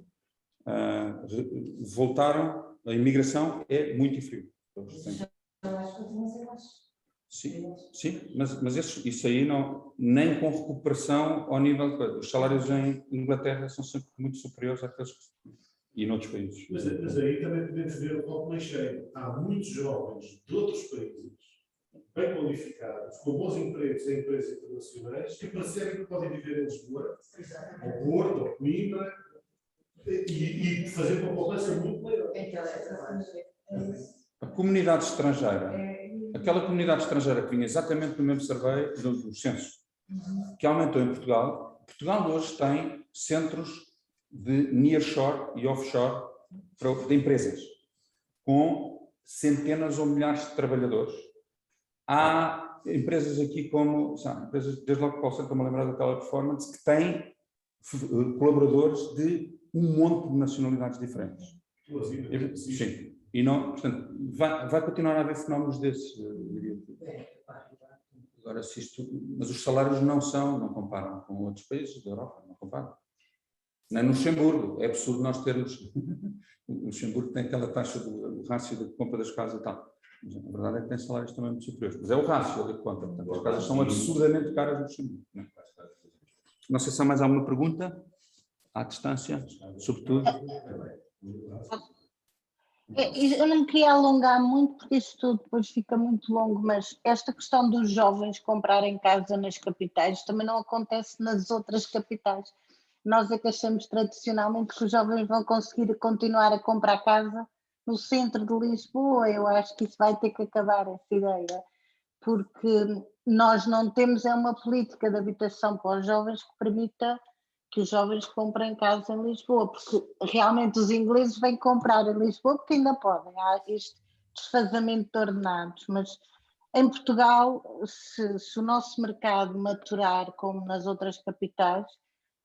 Voltaram, a imigração é muito inferior. Sim, mas isso aí não, nem com recuperação ao nível de... Os salários em Inglaterra são sempre muito superiores àqueles e noutros países. Mas aí também podemos ver o copo mais cheio. Há muitos jovens de outros países, bem qualificados, com bons empregos em empresas internacionais, que percebem que podem viver em Lisboa, ou Porto, ou Coimbra, e fazer uma poupança muito maior. A comunidade estrangeira, aquela comunidade estrangeira que vinha exatamente no mesmo survey dos censos, que aumentou em Portugal. Portugal hoje tem centros de nearshore e offshore de empresas, com centenas ou milhares de trabalhadores. Há empresas aqui como, empresas, desde logo que posso estou-me a lembrar da Teleperformance, que têm colaboradores de um monte de nacionalidades diferentes. Sim. E não, portanto, vai continuar a haver fenómenos desses, diria. Agora, mas os salários não comparam com outros países da Europa, não comparam. Nem no Luxemburgo, é absurdo nós termos, o Luxemburgo tem aquela taxa do rácio de compra das casas e tal. Mas a verdade é que tem salários também muito superiores. Mas é o rácio ali que conta, portanto, as casas são absurdamente caras no Luxemburgo. Não sei se há mais alguma pergunta, à distância, sobretudo. Eu não me queria alongar muito, porque isso tudo depois fica muito longo, mas esta questão dos jovens comprarem casa nas capitais também não acontece nas outras capitais. Nós é que achamos tradicionalmente que os jovens vão conseguir continuar a comprar casa no centro de Lisboa. Eu acho que isso vai ter que acabar, essa ideia, porque nós não temos uma política de habitação para os jovens que permita que os jovens comprem casa em Lisboa, porque realmente os ingleses vêm comprar em Lisboa porque ainda podem, há este desfazamento de ordenados, mas em Portugal, se o nosso mercado maturar como nas outras capitais,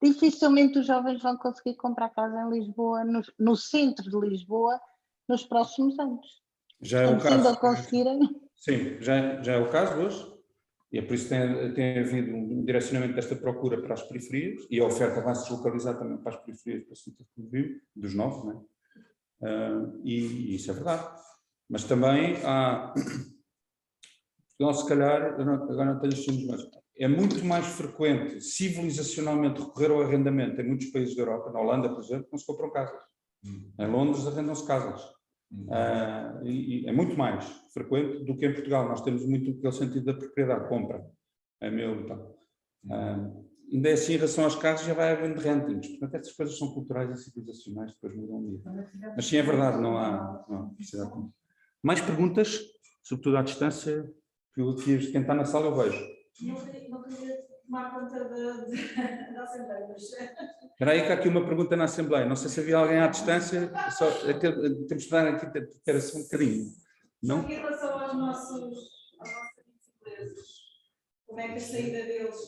dificilmente os jovens vão conseguir comprar casa em Lisboa, no centro de Lisboa, nos próximos anos. Já é o caso. Se ainda conseguirem... Sim, já é o caso hoje. E é por isso que tem havido um direcionamento desta procura para as periferias, e a oferta vai se deslocalizar também para as periferias, para o centro de Rio, dos novos, não E isso é verdade. Mas também há... Portugal, se calhar, agora não tenho os números, mas é muito mais frequente, civilizacionalmente, recorrer ao arrendamento em muitos países da Europa. Na Holanda, por exemplo, não se compram casas. Em Londres arrendam-se casas. E é muito mais frequente do que em Portugal. Nós temos muito aquele sentido da propriedade, compra. É meu, então. Ainda é assim, em relação às casas, já vai havendo rentings. Portanto, essas coisas são culturais e civilizacionais, depois mudam um dia. Mas sim, é verdade, não há necessidade. Mais perguntas, sobretudo à distância, que quem está na sala eu vejo. Não queria tomar conta da Assembleia, mas... Espera aí que há aqui uma pergunta na Assembleia. Não sei se havia alguém à distância, temos que dar aqui, ter assim um bocadinho. Não? Em relação às nossas empresas, como é que a saída deles,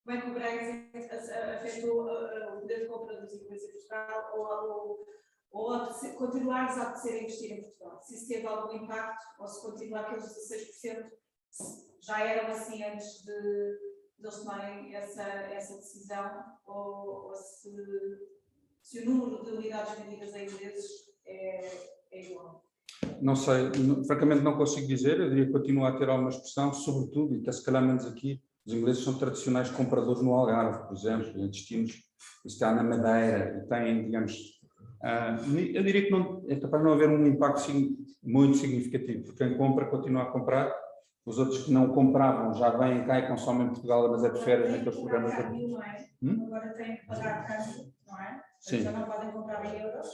como é que o Brexit afetou o poder de compra dos ingleses em Portugal ou continuar a apetecer investir em Portugal? Se isso teve algum impacto ou se continuar aqueles 16% já eram assim antes de eles tomarem essa decisão ou se o número de unidades vendidas a ingleses é igual? Não sei, francamente não consigo dizer, eu diria que continua a ter alguma expressão, sobretudo, e até se calhar menos aqui, os ingleses são tradicionais compradores no Algarve, por exemplo, em destinos, está na Madeira, e têm, digamos, eu diria que não, é capaz de não haver um impacto muito significativo, porque quem compra continua a comprar, os outros que não compravam já vêm cá e consomem em Portugal, mas é de férias naqueles programas. Agora têm que pagar câmbio, não é? Sim. Já não podem comprar em euros.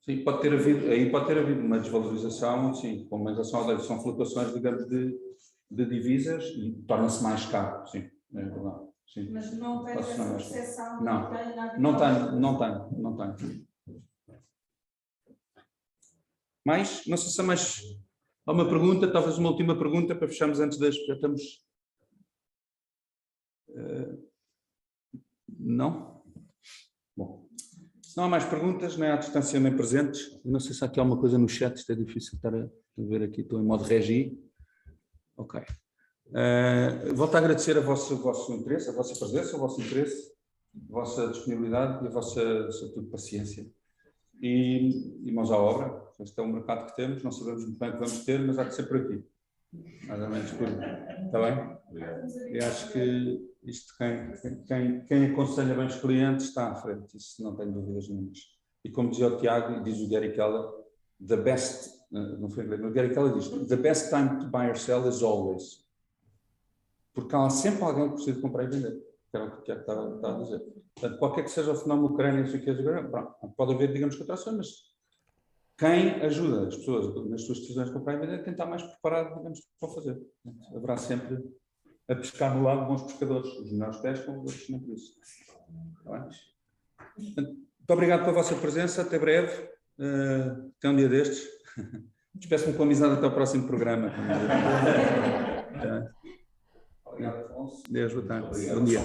Sim, pode ter havido uma desvalorização, sim, com relação ao dólar, são flutuações, digamos, de divisas e torna-se mais caro, sim, é verdade. Sim. Mas não tem essa percepção? Não tenho. Mais? Não sei se há mais alguma pergunta, talvez uma última pergunta para fecharmos antes das... Já estamos... Não? Bom. Se não há mais perguntas, nem à distância nem presentes, eu não sei se há aqui alguma coisa no chat, isto é difícil estar a ver aqui, estou em modo regi. Ok. Volto a agradecer o vosso interesse, a vossa presença, o vosso interesse, a vossa disponibilidade e a vossa, sobretudo, paciência. E mãos à obra. Este é o mercado que temos, não sabemos muito bem o que vamos ter, mas há que ser por aqui. Mais ou menos por aqui. Está bem? E acho que isto, quem aconselha bem os clientes está à frente, isso não tenho dúvidas nenhumas. E como dizia o Tiago e diz o Gary Keller, the best, não foi inglês, mas o Gary Keller diz, the best time to buy or sell is always. Porque há sempre alguém que precisa comprar e vender, que era o que o Tiago estava a dizer. Portanto, qualquer que seja o fenómeno Ucrânia, pode haver, digamos, contrações, mas quem ajuda as pessoas nas suas decisões de comprar e vender, quem está mais preparado, digamos, para o fazer. Haverá sempre a pescar no lago bons pescadores. Os melhores pescam, os outros nem por isso. Está bem? Muito obrigado pela vossa presença, até breve. Até um dia destes. Despeço-me com amizade até ao próximo programa. Obrigado, Afonso. Deus, boa tarde. Bom dia.